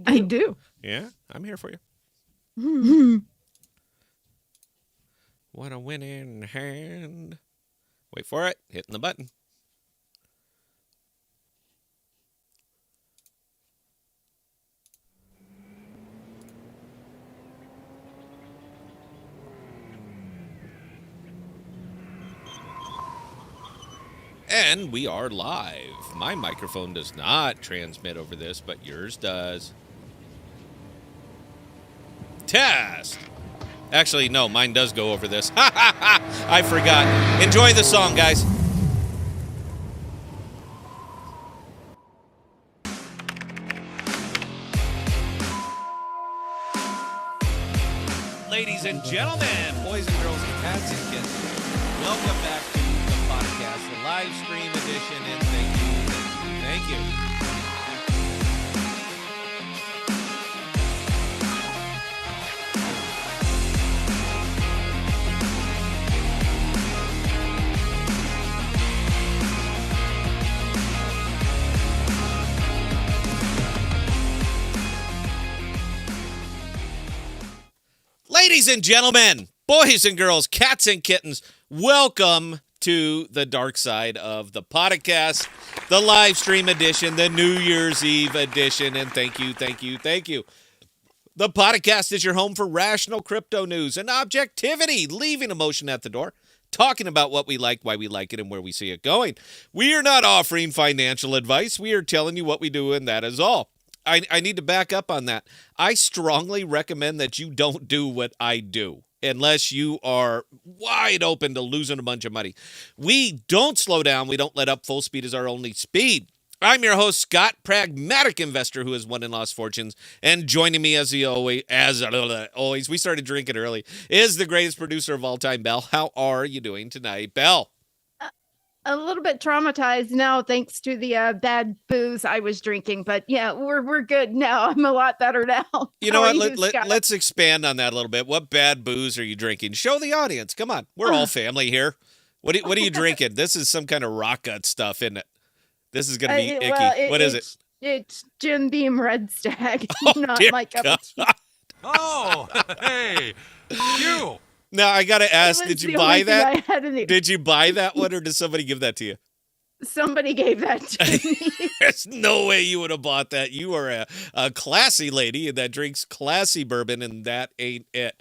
I do. Yeah, I'm here for you. Hmm. What a winning hand. Wait for it. Hitting the button. And we are live. My microphone does not transmit over this, but yours does. Test. Actually, no, mine does go over this. I forgot. Enjoy the song, guys. Ladies and gentlemen, boys and girls, cats and kittens, welcome back to the podcast, the live stream edition, and thank you. Ladies and gentlemen, boys and girls, cats and kittens, welcome to the dark side of the podcast, the live stream edition, the New Year's Eve edition, and thank you. The podcast is your home for rational crypto news and objectivity, leaving emotion at the door, talking about what we like, why we like it, and where we see it going. We are not offering financial advice. We are telling you what we do, and that is all. I need to back up on that. I strongly recommend that you don't do what I do unless you are wide open to losing a bunch of money. We don't slow down. We don't let up. Full speed is our only speed. I'm your host, Scott, pragmatic investor who has won and lost fortunes. And joining me as always, we started drinking early, is the greatest producer of all time, Belle. How are you doing tonight, Belle? A little bit traumatized now, thanks to the bad booze I was drinking. But yeah, we're good now. I'm a lot better now. You know what? Let's expand on that a little bit. What bad booze are you drinking? Show the audience. Come on, we're all family here. What are you drinking? This is some kind of rock gut stuff, isn't it? This is gonna be icky. What is it? It's Jim Beam Red Stag, Oh, not dear my cup God. of tea. Oh, hey, you. Now I gotta ask: It was Did you the buy only thing that? I had in it. Did you buy that one, or did somebody give that to you? Somebody gave that to me. There's no way you would have bought that. You are a classy lady that drinks classy bourbon, and that ain't it.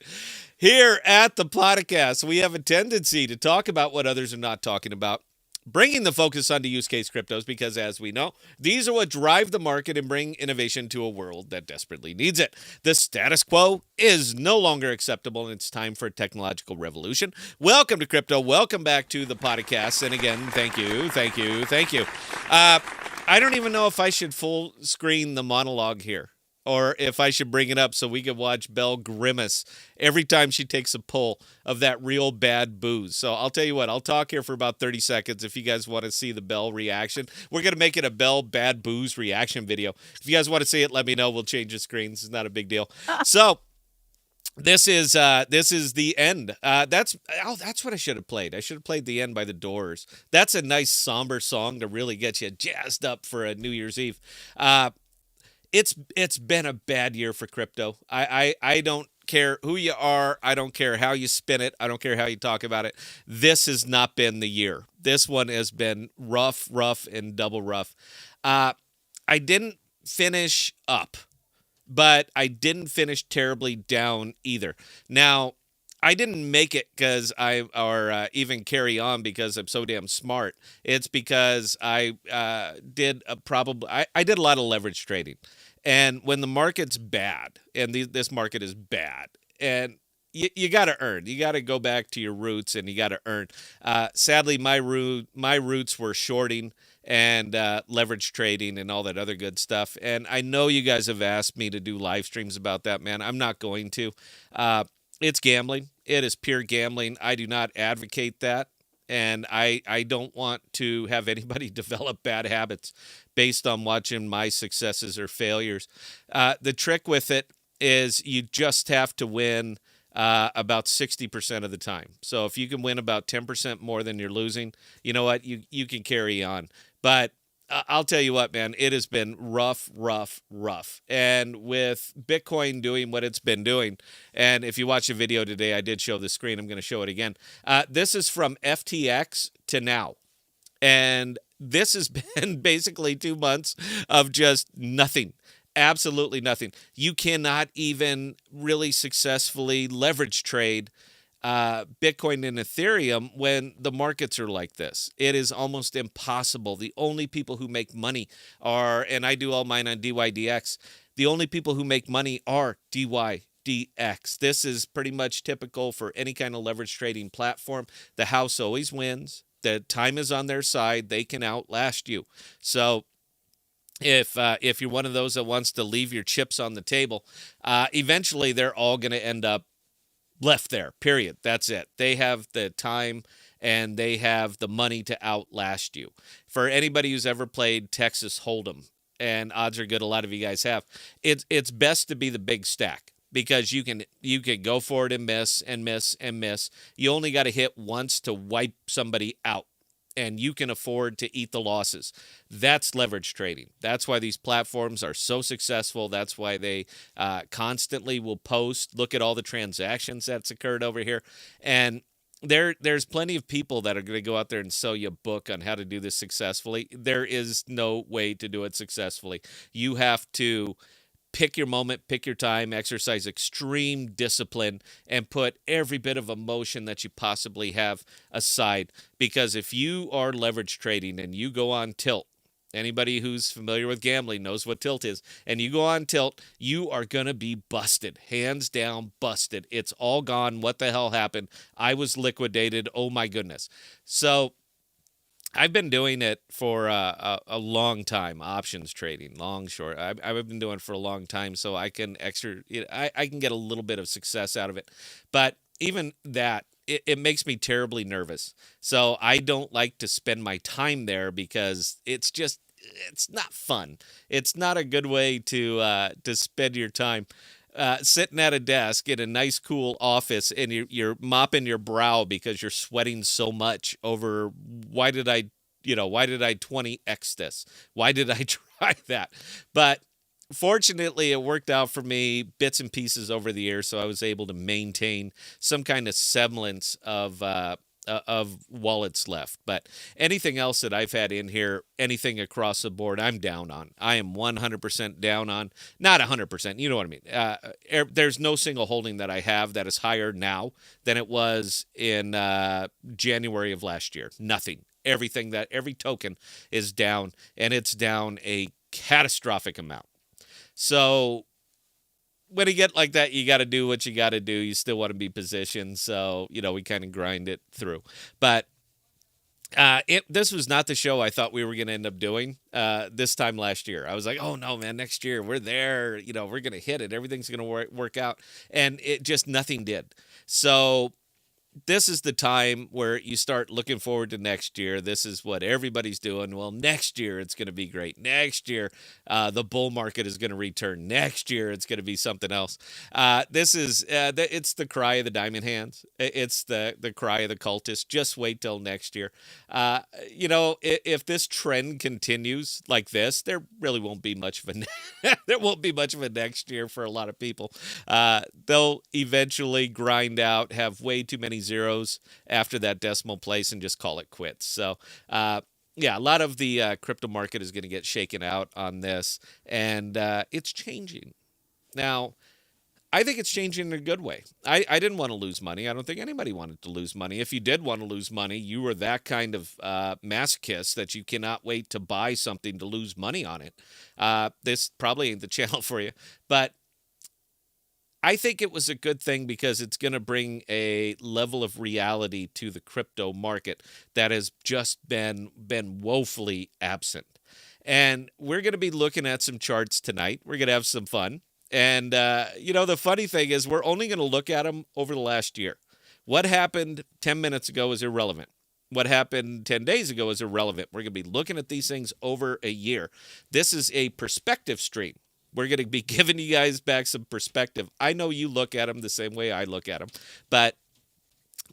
Here at the podcast, we have a tendency to talk about what others are not talking about, bringing the focus onto use case cryptos because, as we know, these are what drive the market and bring innovation to a world that desperately needs it. The status quo is no longer acceptable, and it's time for a technological revolution. Welcome to crypto. Welcome back to the podcast. And again, thank you. I don't even know if I should full screen the monologue here, or if I should bring it up so we could watch Belle grimace every time she takes a pull of that real bad booze. So I'll tell you what, I'll talk here for about 30 seconds if you guys want to see the Belle reaction. We're going to make it a Belle bad booze reaction video. If you guys want to see it, let me know. We'll change the screens. It's not a big deal. So this is the end. That's what I should have played. I should have played The End by The Doors. That's a nice somber song to really get you jazzed up for a New Year's Eve. It's been a bad year for crypto. I don't care who you are. I don't care how you spin it. I don't care how you talk about it. This has not been the year. This one has been rough, and double rough. I didn't finish up, but I didn't finish terribly down either. Now, I didn't make it because even carry on because I'm so damn smart. It's because I did a lot of leverage trading. And when the market's bad, and this market is bad, and you got to earn. You got to go back to your roots, and you got to earn. Sadly, my roots were shorting and leverage trading and all that other good stuff. And I know you guys have asked me to do live streams about that, man. I'm not going to. It's gambling. It is pure gambling. I do not advocate that. And I don't want to have anybody develop bad habits based on watching my successes or failures. The trick with it is you just have to win about 60% of the time. So if you can win about 10% more than you're losing, you know what? You can carry on. But I'll tell you what, man, it has been rough, rough, rough. And with Bitcoin doing what it's been doing, and if you watch the video today, I did show the screen. I'm going to show it again. This is from FTX to now. And this has been basically 2 months of just nothing. Absolutely nothing. You cannot even really successfully leverage trade Bitcoin and Ethereum when the markets are like this. It is almost impossible. The only people who make money are, and I do all mine on DYDX, the only people who make money are DYDX. This is pretty much typical for any kind of leverage trading platform. The house always wins. The time is on their side. They can outlast you. So if you're one of those that wants to leave your chips on the table, eventually they're all going to end up left there, period. That's it. They have the time and they have the money to outlast you. For anybody who's ever played Texas Hold'em, and odds are good a lot of you guys have, it's best to be the big stack because you can go for it and miss and miss and miss. You only got to hit once to wipe somebody out, and you can afford to eat the losses. That's leverage trading. That's why these platforms are so successful. That's why they constantly will post, look at all the transactions that's occurred over here. And there's plenty of people that are going to go out there and sell you a book on how to do this successfully. There is no way to do it successfully. You have to pick your moment, pick your time, exercise extreme discipline, and put every bit of emotion that you possibly have aside. Because if you are leverage trading and you go on tilt, anybody who's familiar with gambling knows what tilt is, and you go on tilt, you are going to be busted. Hands down, busted. It's all gone. What the hell happened? I was liquidated. Oh, my goodness. So I've been doing it for a long time, options trading, long, short. I've been doing it for a long time, so I can I can get a little bit of success out of it. But even that, it makes me terribly nervous. So I don't like to spend my time there because it's not fun. It's not a good way to spend your time. Sitting at a desk in a nice, cool office, and you're mopping your brow because you're sweating so much over why did I 20x this? Why did I try that? But fortunately, it worked out for me bits and pieces over the years, so I was able to maintain some kind of semblance of wallets left. But anything else that I've had in here, anything across the board, I'm down on. I am 100% down on. Not 100%, you know what I mean. There's no single holding that I have that is higher now than it was in January of last year. Nothing. Every token is down, and it's down a catastrophic amount. So when you get like that, you got to do what you got to do. You still want to be positioned. So, we kind of grind it through. But this was not the show I thought we were going to end up doing this time last year. I was like, oh, no, man, next year we're there. We're going to hit it. Everything's going to work out. And it just nothing did. So this is the time where you start looking forward to next year. This is what everybody's doing. Well, next year it's going to be great. Next year, the bull market is going to return. Next year, it's going to be something else. It's the cry of the diamond hands. It's the cry of the cultist. Just wait till next year. If this trend continues like this, there really won't be much of a there won't be much of a next year for a lot of people. They'll eventually grind out, have way too many zeros after that decimal place, and just call it quits. So, a lot of the crypto market is going to get shaken out on this, and it's changing. Now, I think it's changing in a good way. I didn't want to lose money. I don't think anybody wanted to lose money. If you did want to lose money, you were that kind of masochist that you cannot wait to buy something to lose money on it. This probably ain't the channel for you, but I think it was a good thing because it's going to bring a level of reality to the crypto market that has just been woefully absent. And we're going to be looking at some charts tonight. We're going to have some fun. And, the funny thing is we're only going to look at them over the last year. What happened 10 minutes ago is irrelevant. What happened 10 days ago is irrelevant. We're going to be looking at these things over a year. This is a perspective stream. We're going to be giving you guys back some perspective. I know you look at them the same way I look at them, but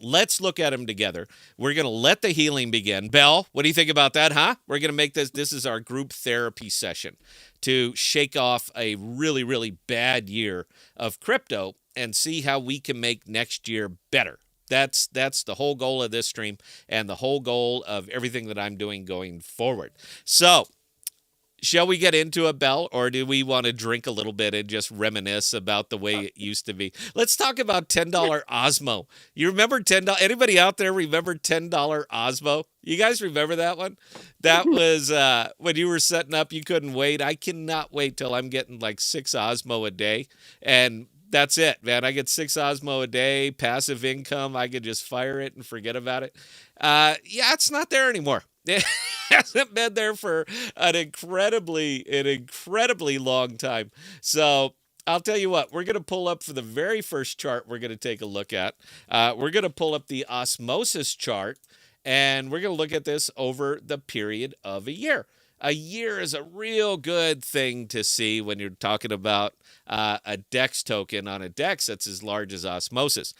Let's look at them together. We're going to let the healing begin. Belle, what do you think about that, huh? We're going to make this is our group therapy session to shake off a really, really bad year of crypto and see how we can make next year better. That's the whole goal of this stream and the whole goal of everything that I'm doing going forward. So, shall we get into it, Belle, or do we want to drink a little bit and just reminisce about the way it used to be? Let's talk about $10 Osmo. You remember $10? Anybody out there remember $10 Osmo? You guys remember that one? That was when you were setting up, you couldn't wait. I cannot wait till I'm getting like 6 Osmo a day. And that's it, man. I get 6 Osmo a day, passive income. I could just fire it and forget about it. Yeah, it's not there anymore. It hasn't been there for an incredibly long time. So I'll tell you what, we're going to pull up for the very first chart we're going to take a look at. We're going to pull up the osmosis chart, and we're going to look at this over the period of a year. A year is a real good thing to see when you're talking about a DEX token on a DEX that's as large as osmosis.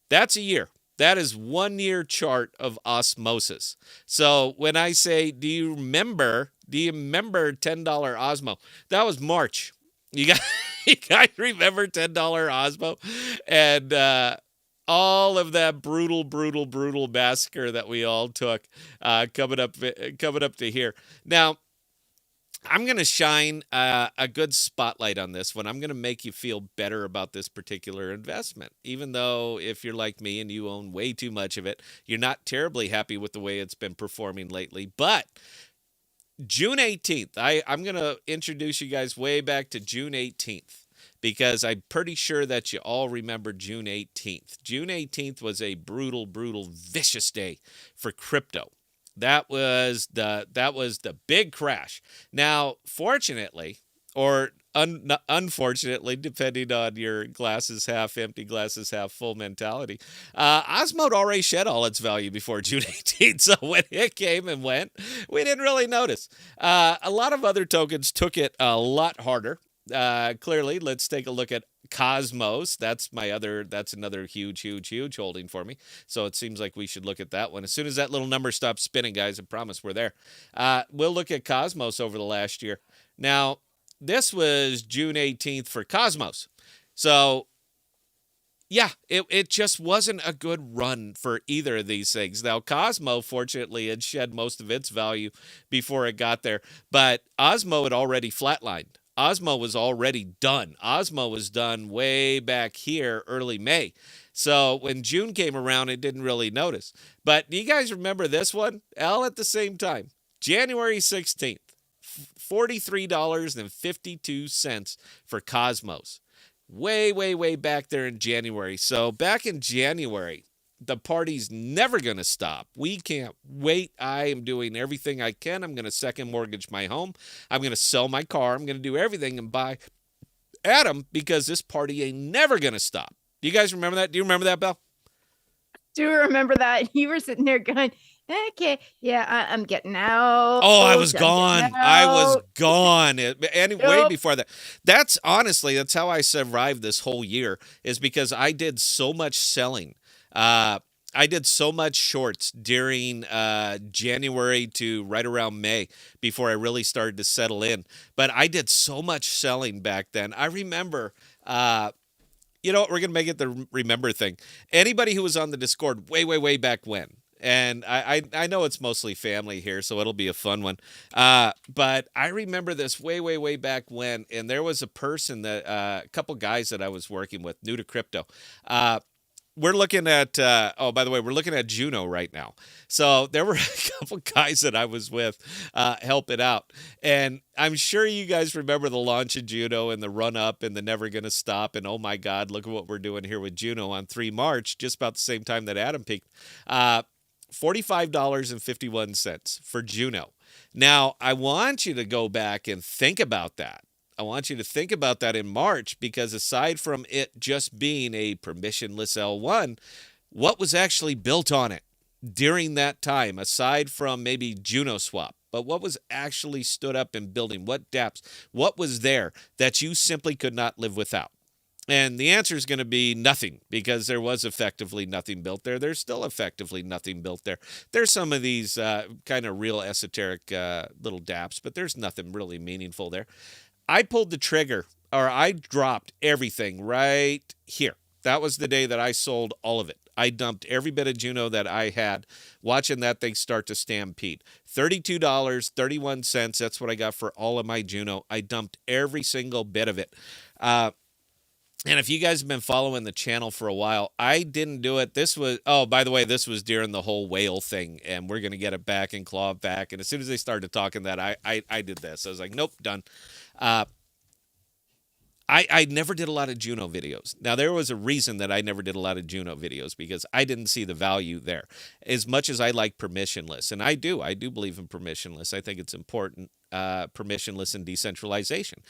That's a year. That is 1 year chart of osmosis. So when I say, do you remember $10 Osmo? That was March. You guys remember $10 Osmo? And all of that brutal massacre that we all took coming up to here. Now, I'm going to shine a good spotlight on this one. I'm going to make you feel better about this particular investment, even though if you're like me and you own way too much of it, you're not terribly happy with the way it's been performing lately. But June 18th, I'm going to introduce you guys way back to June 18th. Because I'm pretty sure that you all remember June 18th. June 18th was a brutal, vicious day for crypto. That was the big crash. Now, fortunately, or unfortunately, depending on your glasses half empty, glasses half full mentality, Osmo had already shed all its value before June 18th. So when it came and went, we didn't really notice. A lot of other tokens took it a lot harder. Clearly, let's take a look at Cosmos. That's another huge holding for me. So it seems like we should look at that one. As soon as that little number stops spinning, guys, I promise we're there. We'll look at Cosmos over the last year. Now, this was June 18th for Cosmos. So, yeah, it just wasn't a good run for either of these things. Now, Cosmo, fortunately, had shed most of its value before it got there. But Osmo had already flatlined. Osmo was already done. Osmo was done way back here, early May. So when June came around, it didn't really notice. But do you guys remember this one? All at the same time. January 16th, $43.52 for Cosmos. Way back there in January. So back in January, the party's never going to stop. We can't wait. I am doing everything I can. I'm going to second mortgage my home. I'm going to sell my car. I'm going to do everything and buy Adam because this party ain't never going to stop. Do you guys remember that? Do you remember that, Belle? Do remember that? You were sitting there going, okay, yeah, I'm getting out. Oh, I was gone. And way before that. That's honestly, that's how I survived this whole year, is because I did so much selling. I did so much shorts during January to right around May before I really started to settle in. But I did so much selling back then. I remember, you know what, we're going to make it the remember thing. Anybody who was on the Discord way back when, and I know it's mostly family here, so it'll be a fun one. But I remember this way back when, and there was a person that, a couple guys that I was working with, new to crypto. We're looking at, by the way, we're looking at Juno right now. So there were a couple guys that I was with helping out. And I'm sure you guys remember the launch of Juno and the run up and the never going to stop. And oh my God, look at what we're doing here with Juno on 3 March, just about the same time that Adam peaked. $45.51 for Juno. Now, I want you to go back and think about that. I want you to think about that in March, because aside from it just being a permissionless L1, what was actually built on it during that time, aside from maybe Juno Swap, but what was actually stood up and building, what dApps, what was there that you simply could not live without? And the answer is going to be nothing, because there was effectively nothing built there. There's still effectively nothing built there. There's some of these kind of real esoteric little daps, but there's nothing really meaningful there. I pulled the trigger, or I dropped everything right here. That was the day that I sold all of it. I dumped every bit of Juno that I had, watching that thing start to stampede. $32.31, that's what I got for all of my Juno. I dumped every single bit of it. And if you guys have been following the channel for a while, I didn't do it. This was, oh, by the way, this was during the whole whale thing, and we're going to get it back and claw it back. And as soon as they started talking that, I did this. I was like, nope, done. I never did a lot of Juno videos. Now, there was a reason that I never did a lot of Juno videos, because I didn't see the value there. As much as I like permissionless, and I do believe in permissionless. I think it's important, permissionless and decentralization.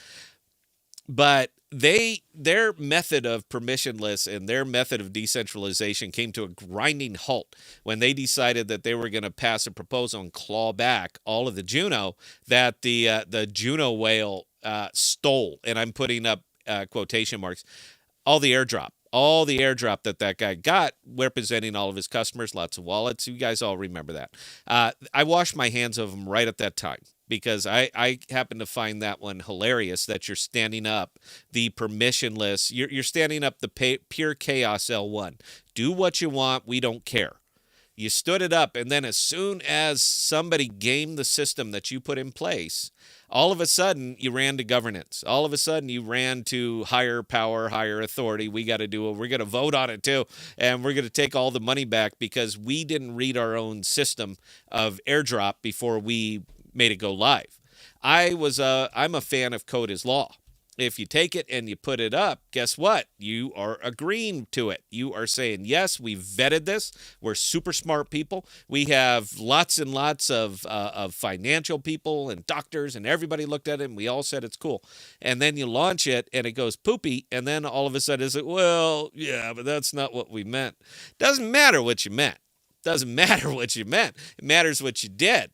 But their method of permissionless and their method of decentralization came to a grinding halt when they decided that they were going to pass a proposal and claw back all of the Juno that the Juno whale stole. And I'm putting up quotation marks. All the airdrop that guy got, representing all of his customers, lots of wallets. You guys all remember that. I washed my hands of them right at that time, because I happen to find that one hilarious, that you're standing up the permissionless. You're standing up the pure chaos L1. Do what you want. We don't care. You stood it up, and then as soon as somebody gamed the system that you put in place, all of a sudden you ran to governance. All of a sudden you ran to higher power, higher authority. We got to do it. We're going to vote on it too, and we're going to take all the money back because we didn't read our own system of airdrop before we made it go live. I'm a fan of code is law. If you take it and you put it up, guess what? You are agreeing to it. You are saying, yes, we vetted this. We're super smart people. We have lots and lots of financial people and doctors, and everybody looked at it, and we all said it's cool. And then you launch it, and it goes poopy, and then all of a sudden it's like, well, yeah, but that's not what we meant. Doesn't matter what you meant. Doesn't matter what you meant. It matters what you did.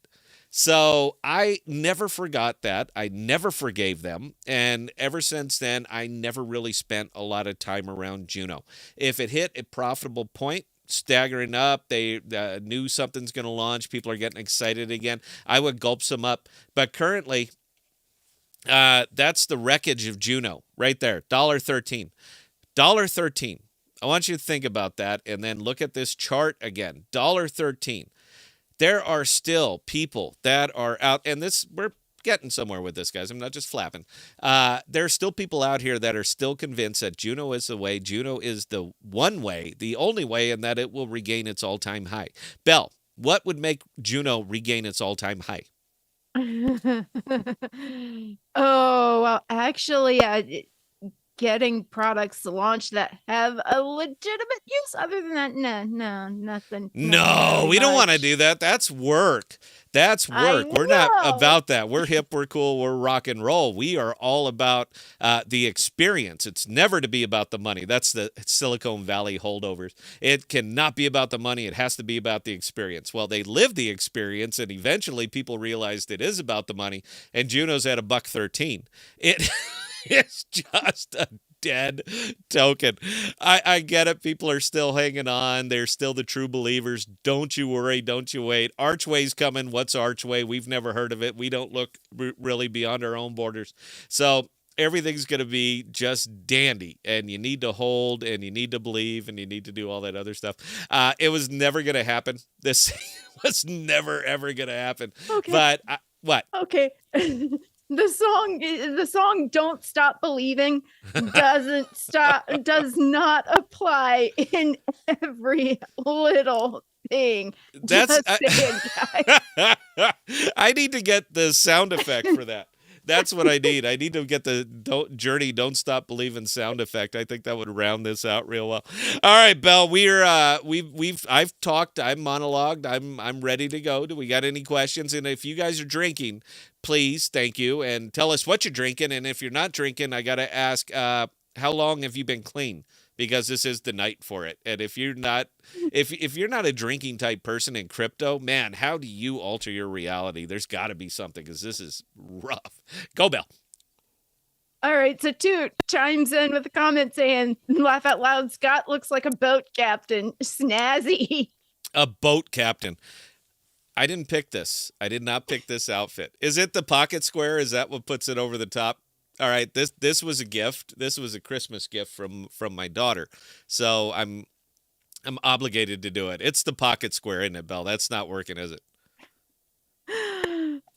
So I never forgot that. I never forgave them. And ever since then, I never really spent a lot of time around Juno. If it hit a profitable point, staggering up, they knew something's going to launch, people are getting excited again, I would gulp some up. But currently, that's the wreckage of Juno right there, $1.13. $1.13. I want you to think about that and then look at this chart again. $1.13. There are still people that are out, and we're getting somewhere with this, guys. I'm not just flapping. There are still people out here that are still convinced that Juno is the way. Juno is the one way, the only way, and that it will regain its all-time high. Belle, what would make Juno regain its all-time high? Oh, well, actually, getting products launched that have a legitimate use. Other than that, no, nothing. No, we don't want to do that. That's work. That's work. We're not about that. We're hip, we're cool, we're rock and roll. We are all about the experience. It's never to be about the money. That's the Silicon Valley holdovers. It cannot be about the money. It has to be about the experience. Well, they lived the experience, and eventually people realized it is about the money, and Juno's at $1.13. It's just a dead token. I get it. People are still hanging on. They're still the true believers. Don't you worry. Don't you wait. Archway's coming. What's Archway? We've never heard of it. We don't look really beyond our own borders. So everything's going to be just dandy, and you need to hold, and you need to believe, and you need to do all that other stuff. It was never going to happen. This was never, ever going to happen. Okay. But what? Okay. The song "Don't Stop Believing" does not apply in every little thing. That's Just saying, guys. I need to get the sound effect for that. That's what I need. I need to get the Don't Stop Believing sound effect. I think that would round this out real well. All right, Belle, I've talked, I'm monologued, I'm ready to go. Do we got any questions? And if you guys are drinking, please, thank you, and tell us what you're drinking. And if you're not drinking, I got to ask, how long have you been clean? Because this is the night for it. And if you're not a drinking type person in crypto, man, how do you alter your reality? There's got to be something, because this is rough. Go, Belle. All right, so Toot chimes in with a comment saying, laugh out loud, Scott looks like a boat captain. Snazzy. A boat captain. I didn't pick this. I did not pick this outfit. Is it the pocket square? Is that what puts it over the top? All right, this was a gift. This was a Christmas gift from my daughter. So I'm obligated to do it. It's the pocket square, isn't it, Belle? That's not working, is it?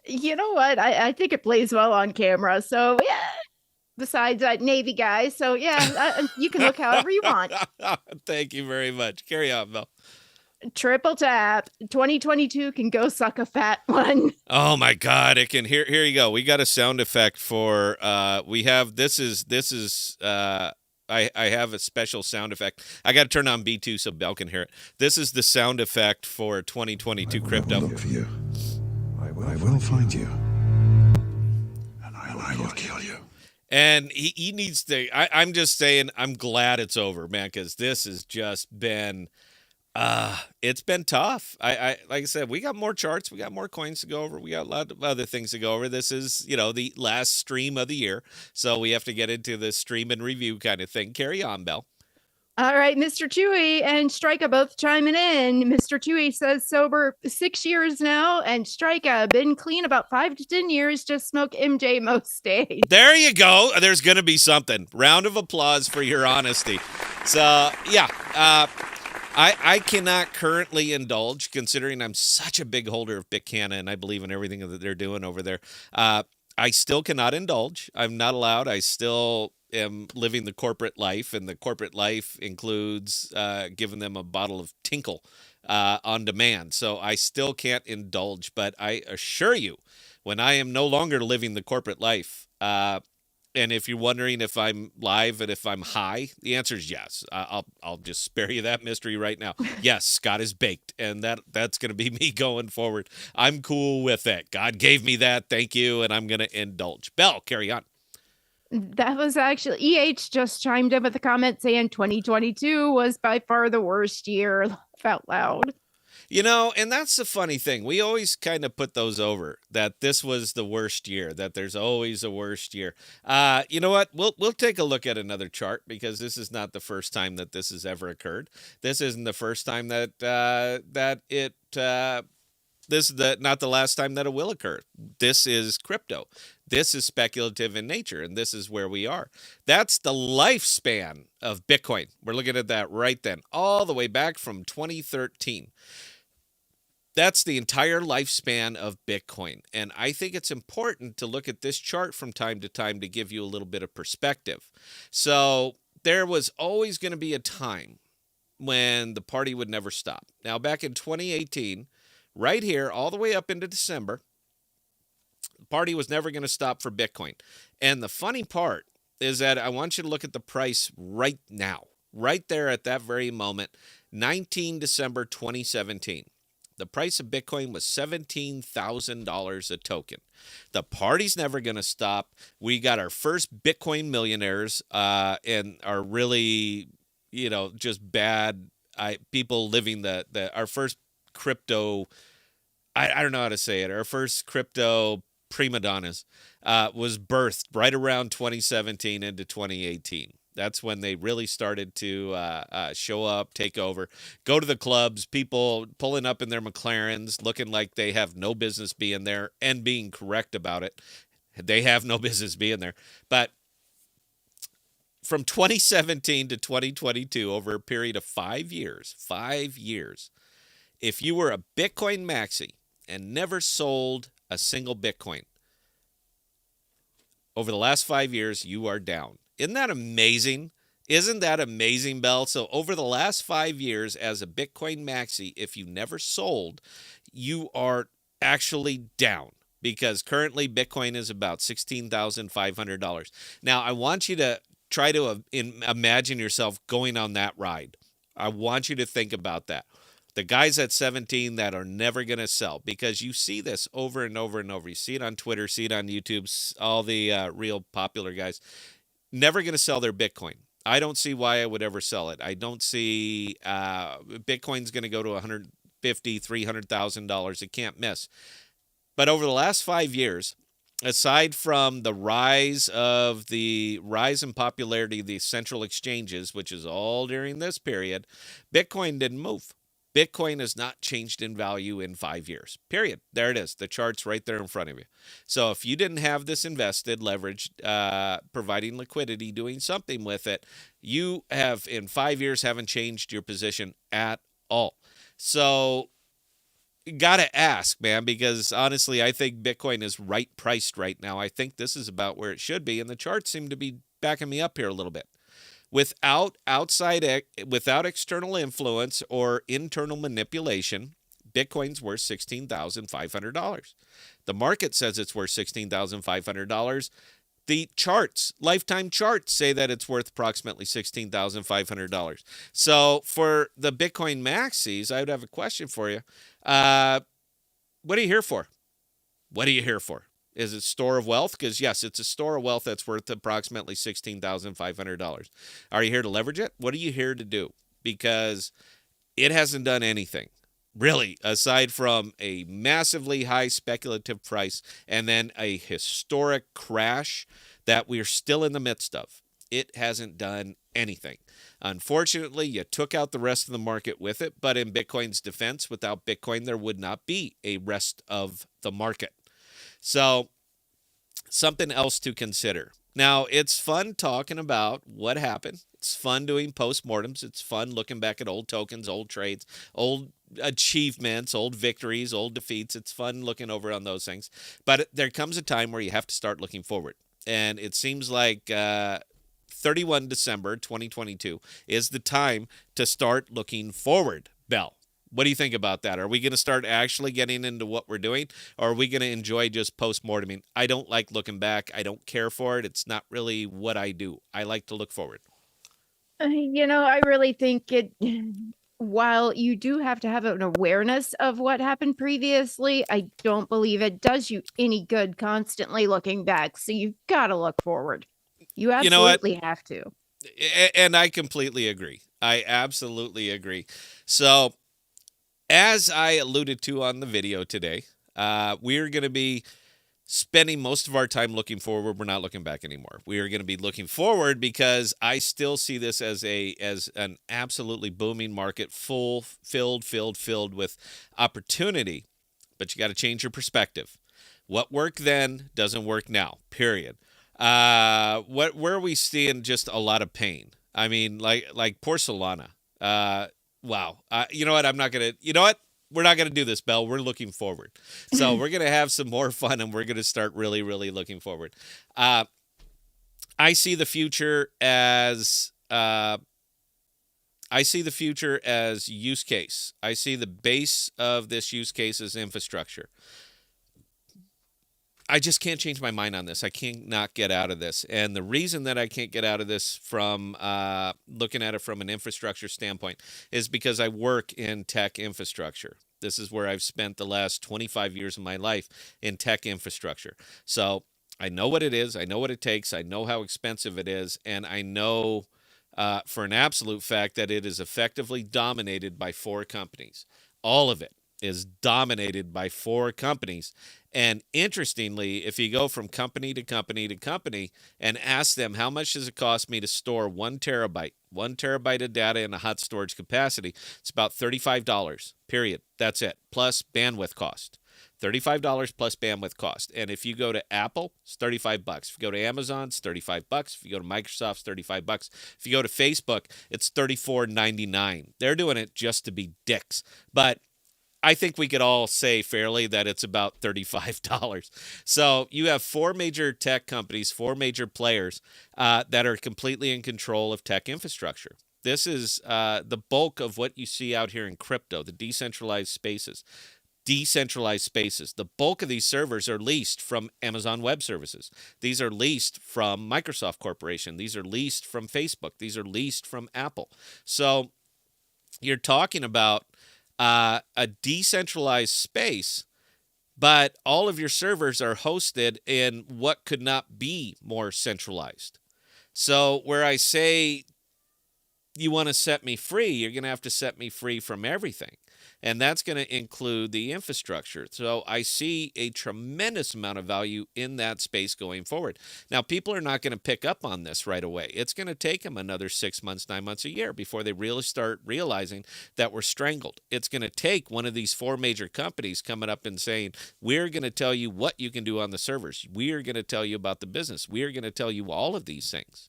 You know what? I think it plays well on camera. So, yeah. Besides that Navy guy. So, yeah, you can look however you want. Thank you very much. Carry on, Belle. Triple tap. 2022 can go suck a fat one. Oh my God! It can. Here you go. We got a sound effect for. We have this is. I have a special sound effect. I got to turn on B2 so Belle can hear it. This is the sound effect for 2022 crypto. For you. I will find you, and I will kill you. And he needs to. I'm just saying. I'm glad it's over, man, because this has just been. It's been tough. I like I said, we got more charts, we got more coins to go over, we got a lot of other things to go over. This is, the last stream of the year, so we have to get into the stream and review kind of thing. Carry on, Belle. All right, Mr. Chewy and Strika both chiming in. Mr. Chewy says sober 6 years now, and Strika been clean about 5 to 10 years. Just smoke MJ most days. There you go. There's gonna be something. Round of applause for your honesty. So yeah, I cannot currently indulge, considering I'm such a big holder of Bitcanna and I believe in everything that they're doing over there. I still cannot indulge. I'm not allowed. I still am living the corporate life, and the corporate life includes giving them a bottle of Tinkle on demand. So I still can't indulge, but I assure you, when I am no longer living the corporate life, and if you're wondering if I'm live and if I'm high, the answer is yes. I'll just spare you that mystery right now. Yes, Scott is baked, and that's going to be me going forward. I'm cool with it. God gave me that. Thank you, and I'm going to indulge. Belle, carry on. That was actually EH just chimed in with a comment saying 2022 was by far the worst year. Laugh out loud. And that's the funny thing. We always kind of put those over, that this was the worst year, that there's always a worst year. You know what? We'll take a look at another chart, because this is not the first time that this has ever occurred. This isn't the first time that this is not the last time that it will occur. This is crypto. This is speculative in nature, and this is where we are. That's the lifespan of Bitcoin. We're looking at that right then, all the way back from 2013. That's the entire lifespan of Bitcoin. And I think it's important to look at this chart from time to time to give you a little bit of perspective. So there was always going to be a time when the party would never stop. Now, back in 2018, right here, all the way up into December, the party was never going to stop for Bitcoin. And the funny part is that I want you to look at the price right now, right there at that very moment, 19 December 2017. The price of Bitcoin was $17,000 a token. The party's never going to stop. We got our first Bitcoin millionaires and are really, just bad people living our first crypto, I don't know how to say it, our first crypto prima donnas was birthed right around 2017 into 2018. That's when they really started to show up, take over, go to the clubs, people pulling up in their McLarens, looking like they have no business being there and being correct about it. They have no business being there. But from 2017 to 2022, over a period of 5 years, if you were a Bitcoin maxi and never sold a single Bitcoin, over the last 5 years, you are down. Isn't that amazing? Isn't that amazing, Belle? So over the last 5 years as a Bitcoin maxi, if you never sold, you are actually down, because currently Bitcoin is about $16,500. Now, I want you to try to imagine yourself going on that ride. I want you to think about that. The guys at 17 that are never going to sell, because you see this over and over and over. You see it on Twitter, see it on YouTube, all the real popular guys. Never going to sell their Bitcoin. I don't see why I would ever sell it. I don't see Bitcoin's going to go to $150,000, $300,000. It can't miss. But over the last 5 years, aside from the rise in popularity of the central exchanges, which is all during this period, Bitcoin didn't move. Bitcoin has not changed in value in 5 years. Period. There it is. The chart's right there in front of you. So if you didn't have this invested, leveraged, providing liquidity, doing something with it, you have in 5 years haven't changed your position at all. So gotta ask, man, because honestly, I think Bitcoin is right priced right now. I think this is about where it should be, and the charts seem to be backing me up here a little bit. Without external influence or internal manipulation, Bitcoin's worth $16,500. The market says it's worth $16,500. The charts, lifetime charts, say that it's worth approximately $16,500. So for the Bitcoin maxis, I would have a question for you. What are you here for? What are you here for? Is it store of wealth? Because yes, it's a store of wealth that's worth approximately $16,500. Are you here to leverage it? What are you here to do? Because it hasn't done anything, really, aside from a massively high speculative price and then a historic crash that we're still in the midst of. It hasn't done anything. Unfortunately, you took out the rest of the market with it, but in Bitcoin's defense, without Bitcoin, there would not be a rest of the market. So, something else to consider. Now, it's fun talking about what happened. It's fun doing postmortems. It's fun looking back at old tokens, old trades, old achievements, old victories, old defeats. It's fun looking over on those things. But there comes a time where you have to start looking forward. And it seems like 31 December 2022 is the time to start looking forward, Bell. What do you think about that? Are we going to start actually getting into what we're doing, or are we going to enjoy just post-morteming? I don't like looking back. I don't care for it. It's not really what I do. I like to look forward. I really think while you do have to have an awareness of what happened previously, I don't believe it does you any good constantly looking back. So you've got to look forward. You absolutely have to. And I completely agree. I absolutely agree. So, as I alluded to on the video today, we're going to be spending most of our time looking forward. We're not looking back anymore. We are going to be looking forward because I still see this as an absolutely booming market, filled with opportunity. But you got to change your perspective. What worked then doesn't work now. Period. Where are we seeing just a lot of pain? I mean, like poor Solana. Wow. You know what? We're not going to do this, Bell. We're looking forward. So we're going to have some more fun, and we're going to start really, really looking forward. I see the future as use case. I see the base of this use case as infrastructure. I just can't change my mind on this. I cannot get out of this. And the reason that I can't get out of this from looking at it from an infrastructure standpoint is because I work in tech infrastructure. This is where I've spent the last 25 years of my life in tech infrastructure. So I know what it is. I know what it takes. I know how expensive it is. And I know for an absolute fact that it is effectively dominated by 4 companies. All of it is dominated by 4 companies. And interestingly, if you go from company to company to company and ask them, how much does it cost me to store 1 terabyte of data in a hot storage capacity? It's about $35, period. That's it. Plus bandwidth cost. $35 plus bandwidth cost. And if you go to Apple, it's $35. If you go to Amazon, it's $35. If you go to Microsoft, it's $35. If you go to Facebook, it's $34.99. They're doing it just to be dicks. But I think we could all say fairly that it's about $35. So you have 4 major tech companies, 4 major players that are completely in control of tech infrastructure. This is the bulk of what you see out here in crypto, the decentralized spaces. The bulk of these servers are leased from Amazon Web Services. These are leased from Microsoft Corporation. These are leased from Facebook. These are leased from Apple. So you're talking about a decentralized space, but all of your servers are hosted in what could not be more centralized. So where I say you want to set me free, you're going to have to set me free from everything. And that's going to include the infrastructure. So I see a tremendous amount of value in that space going forward. Now, people are not going to pick up on this right away. It's going to take them another 6 months, 9 months, a year before they really start realizing that we're strangled. It's going to take one of these 4 major companies coming up and saying, we're going to tell you what you can do on the servers. We are going to tell you about the business. We are going to tell you all of these things.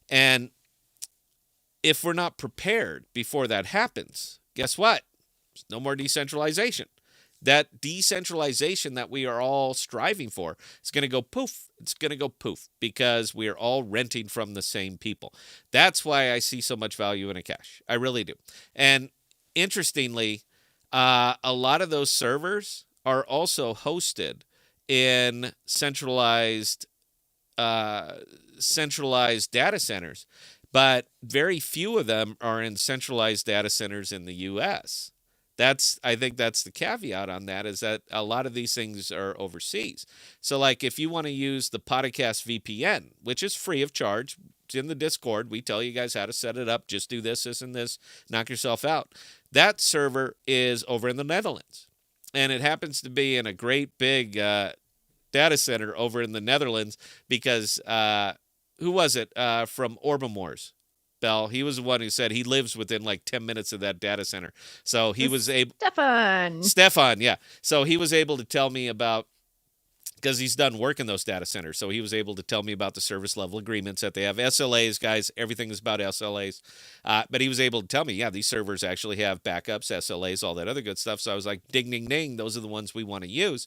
And if we're not prepared before that happens, guess what? There's no more decentralization. That decentralization that we are all striving for is going to go poof. It's going to go poof because we are all renting from the same people. That's why I see so much value in a cache. I really do. And interestingly, a lot of those servers are also hosted in centralized data centers, but very few of them are in centralized data centers in the U.S. I think that's the caveat on that, is that a lot of these things are overseas. So like if you want to use the Podcast VPN, which is free of charge, it's in the Discord. We tell you guys how to set it up. Just do this, this, and this. Knock yourself out. That server is over in the Netherlands. And it happens to be in a great big data center over in the Netherlands because who was it from Orbamores? Bell, he was the one who said he lives within like 10 minutes of that data center. So he was able... Stefan, yeah. So he was able to tell me about, because he's done work in those data centers, so he was able to tell me about the service level agreements that they have. SLAs, guys, everything is about SLAs. But he was able to tell me, yeah, these servers actually have backups, SLAs, all that other good stuff. So I was like, ding, ding, ding, those are the ones we want to use.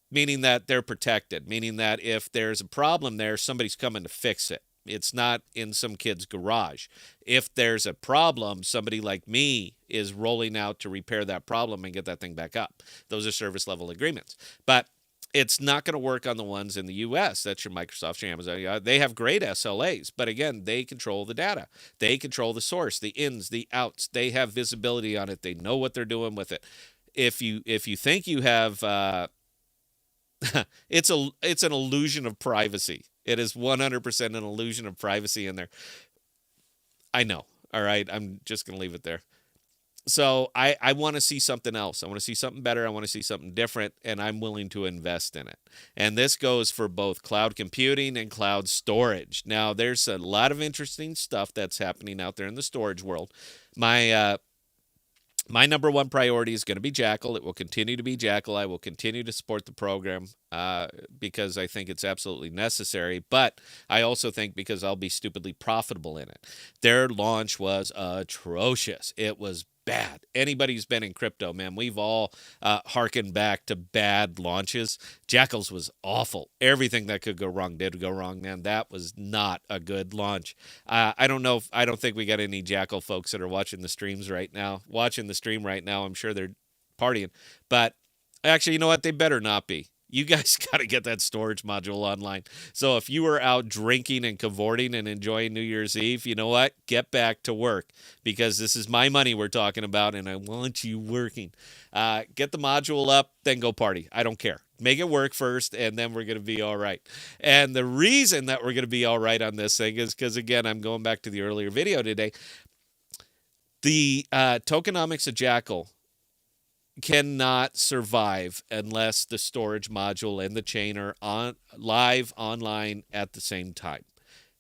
Meaning that they're protected, meaning that if there's a problem there, somebody's coming to fix it. It's not in some kid's garage. If there's a problem, somebody like me is rolling out to repair that problem and get that thing back up. Those are service level agreements. But it's not going to work on the ones in the U.S. That's your Microsoft, your Amazon. They have great SLAs, but again, they control the data. They control the source, the ins, the outs. They have visibility on it. They know what they're doing with it. If you think you have... it's an illusion of privacy. It is 100% an illusion of privacy in there. I know. All right. I'm just going to leave it there. So I want to see something else. I want to see something better. I want to see something different, and I'm willing to invest in it. And this goes for both cloud computing and cloud storage. Now, there's a lot of interesting stuff that's happening out there in the storage world. My number one priority is going to be Jackal. It will continue to be Jackal. I will continue to support the program because I think it's absolutely necessary. But I also think because I'll be stupidly profitable in it. Their launch was atrocious. It was bad. Anybody who's been in crypto, man, we've all harkened back to bad launches. Jackal's was awful. Everything that could go wrong did go wrong, man. That was not a good launch. I don't think we got any Jackal folks that are watching the stream right now. I'm sure they're partying. But actually, you know what? They better not be. You guys got to get that storage module online. So if you were out drinking and cavorting and enjoying New Year's Eve, you know what? Get back to work, because this is my money we're talking about, and I want you working. Get the module up, then go party. I don't care. Make it work first, and then we're going to be all right. And the reason that we're going to be all right on this thing is because, again, I'm going back to the earlier video today. The tokenomics of Jackal cannot survive unless the storage module and the chain are live online at the same time.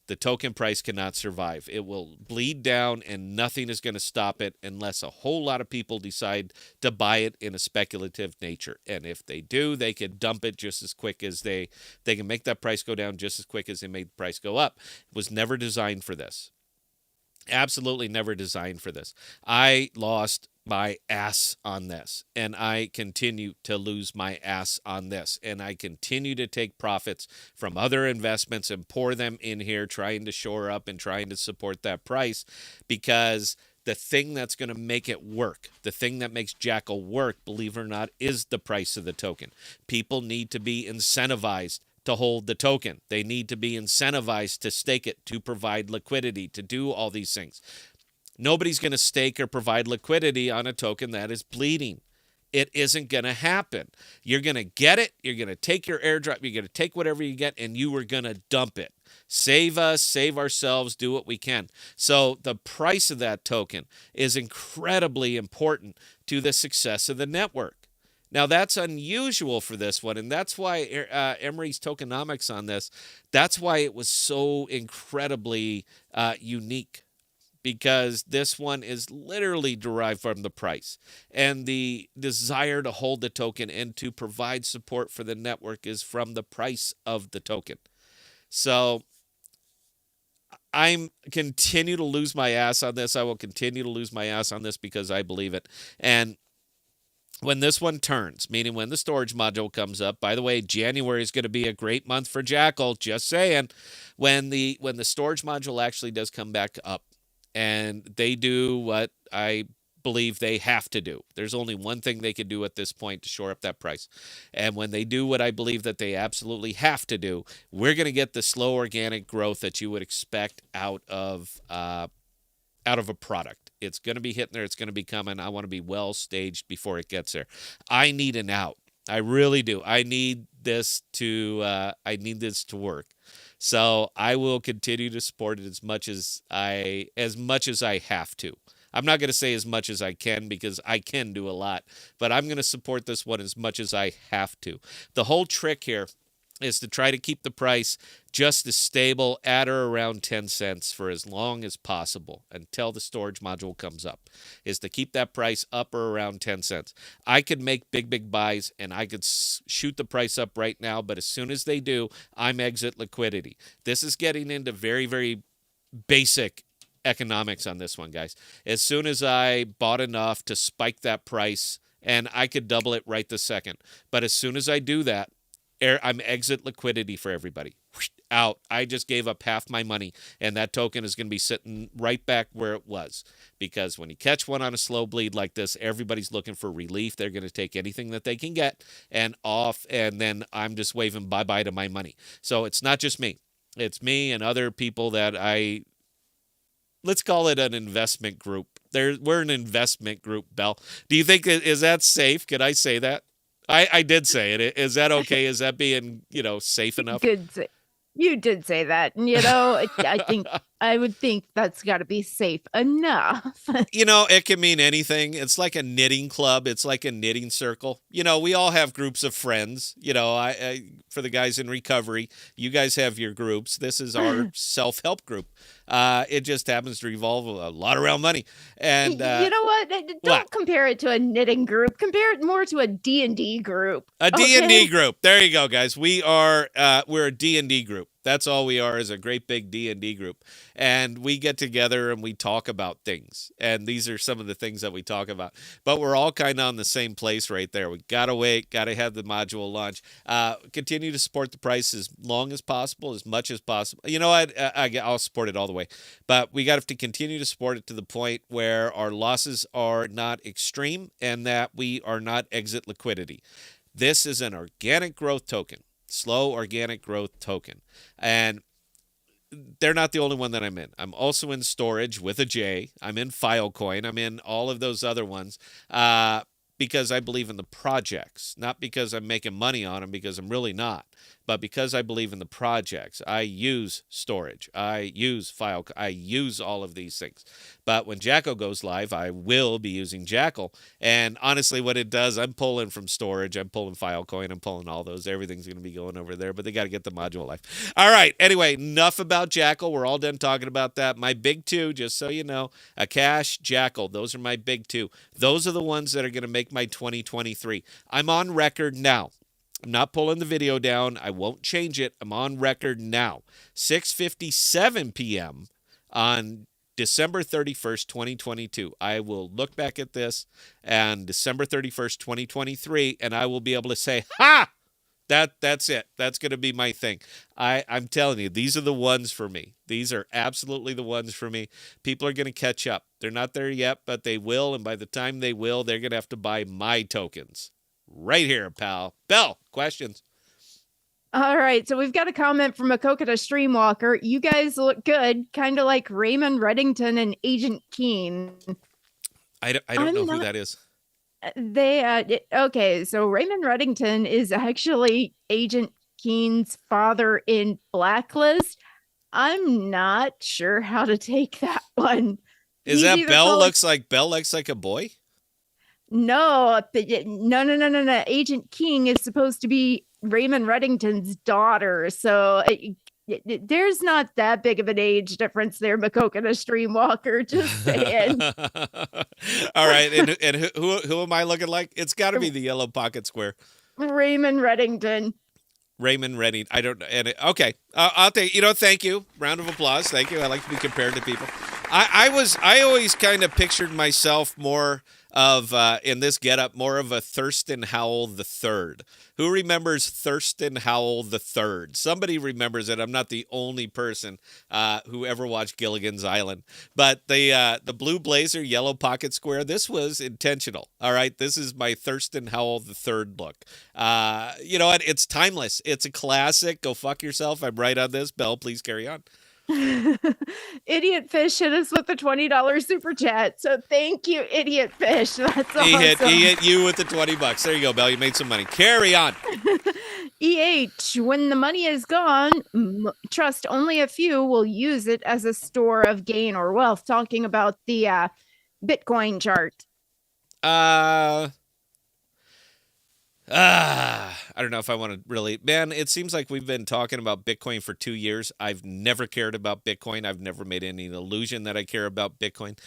The token price cannot survive. It will bleed down, and nothing is going to stop it unless a whole lot of people decide to buy it in a speculative nature. And if they do, they can dump it just as quick as they can make that price go down just as quick as they made the price go up. It was never designed for this. Absolutely never designed for this. I lost my ass on this, and I continue to lose my ass on this, and I continue to take profits from other investments and pour them in here, trying to shore up and trying to support that price, because the thing that's going to make it work, the thing that makes Jackal work, believe it or not, is the price of the token. People need to be incentivized to hold the token. They need to be incentivized to stake it, to provide liquidity, to do all these things. Nobody's going to stake or provide liquidity on a token that is bleeding. It isn't going to happen. You're going to get it. You're going to take your airdrop. You're going to take whatever you get, and you are going to dump it. Save us, save ourselves, do what we can. So the price of that token is incredibly important to the success of the network. Now, that's unusual for this one, and that's why Emery's tokenomics on this, that's why it was so incredibly unique, because this one is literally derived from the price. And the desire to hold the token and to provide support for the network is from the price of the token. So I'm continue to lose my ass on this. I will continue to lose my ass on this because I believe it. And when this one turns, meaning when the storage module comes up, by the way, January is going to be a great month for Jackal, just saying, when the storage module actually does come back up and they do what I believe they have to do. There's only one thing they can do at this point to shore up that price. And when they do what I believe that they absolutely have to do, we're going to get the slow organic growth that you would expect out of a product. It's going to be hitting there. It's going to be coming. I want to be well staged before it gets there. I need an out. I really do. I need this to work. So I will continue to support it as much as I have to. I'm not going to say as much as I can, because I can do a lot, but I'm going to support this one as much as I have to. The whole trick here is to try to keep the price just as stable at or around 10 cents for as long as possible until the storage module comes up, is to keep that price up or around 10 cents. I could make big buys and I could shoot the price up right now, but as soon as they do, I'm exit liquidity. This is getting into very, very basic economics on this one, guys. As soon as I bought enough to spike that price, and I could double it right this second, but as soon as I do that, I'm exit liquidity for everybody. Out. I just gave up half my money, and that token is going to be sitting right back where it was. Because when you catch one on a slow bleed like this, everybody's looking for relief. They're going to take anything that they can get and off, and then I'm just waving bye-bye to my money. So it's not just me. It's me and other people that let's call it an investment group. We're an investment group, Belle. Do you think, is that safe? Could I say that? I did say it. Is that okay? Is that being, safe enough? You did say that. And, I would think that's got to be safe enough. It can mean anything. It's like a knitting club. It's like a knitting circle. We all have groups of friends. I for the guys in recovery, you guys have your groups. This is our self-help group. It just happens to revolve a lot around money. And you know what? Don't compare it to a knitting group. Compare it more to a D&D group. A D&D group. There you go, guys. We're a D&D group. That's all we are, is a great big D&D group. And we get together and we talk about things. And these are some of the things that we talk about. But we're all kind of on the same place right there. We got to wait, got to have the module launch. Continue to support the price as long as possible, as much as possible. You know what? I'll support it all the way. But we got to continue to support it to the point where our losses are not extreme and that we are not exit liquidity. This is an organic growth token. Slow organic growth token. And they're not the only one that I'm in. I'm also in storage with a J. I'm in Filecoin. I'm in all of those other ones because I believe in the projects, not because I'm making money on them, because I'm really not. But because I believe in the projects, I use storage, I use file, I use all of these things. But when Jackal goes live, I will be using Jackal. And honestly, what it does, I'm pulling from storage, I'm pulling Filecoin, I'm pulling all those. Everything's going to be going over there, but they got to get the module live. All right. Anyway, enough about Jackal. We're all done talking about that. My big two, just so you know, Akash, Jackal. Those are my big two. Those are the ones that are going to make my 2023. I'm on record now. I'm not pulling the video down. I won't change it. I'm on record now. 6:57 p.m. on December 31st, 2022. I will look back at this on December 31st, 2023, and I will be able to say, ha! That's it. That's going to be my thing. I'm telling you, these are the ones for me. These are absolutely the ones for me. People are going to catch up. They're not there yet, but they will, and by the time they will, they're going to have to buy my tokens. Right here, pal. Belle, questions? All right, so we've got a comment from a Kokota Streamwalker. You guys look good, kind of like Raymond Reddington and Agent Keen. I don't know who that is. Okay, so Raymond Reddington is actually Agent Keen's father in Blacklist. I'm not sure how to take that one. Is He's that either Bell calling looks like a boy? no, no. Agent King is supposed to be Raymond Reddington's daughter, so there's not that big of an age difference there, Makokana Streamwalker. Just saying. All right, and who am I looking like? It's got to be the yellow pocket square. Raymond Reddington. Raymond Redding. I don't know. Okay, I'll take. Thank you. Round of applause. Thank you. I like to be compared to people. I always kind of pictured myself more of in this getup more of a Thurston Howell the Third. Who remembers Thurston Howell the Third? Somebody remembers it. I'm not the only person who ever watched Gilligan's Island. But the blue blazer, yellow pocket square. This was intentional. All right, this is my Thurston Howell the Third look. You know what? It's timeless. It's a classic. Go fuck yourself. I'm right on this. Bell, please carry on. Idiot Fish hit us with the $20 super chat. So thank you, Idiot Fish. That's awesome. He hit you with the $20. There you go, Bell. You made some money. Carry on. When the money is gone, trust only a few will use it as a store of gain or wealth. Talking about the Bitcoin chart. I don't know if I want to really, man, it seems like we've been talking about Bitcoin for 2 years. I've never cared about Bitcoin. I've never made any illusion that I care about Bitcoin.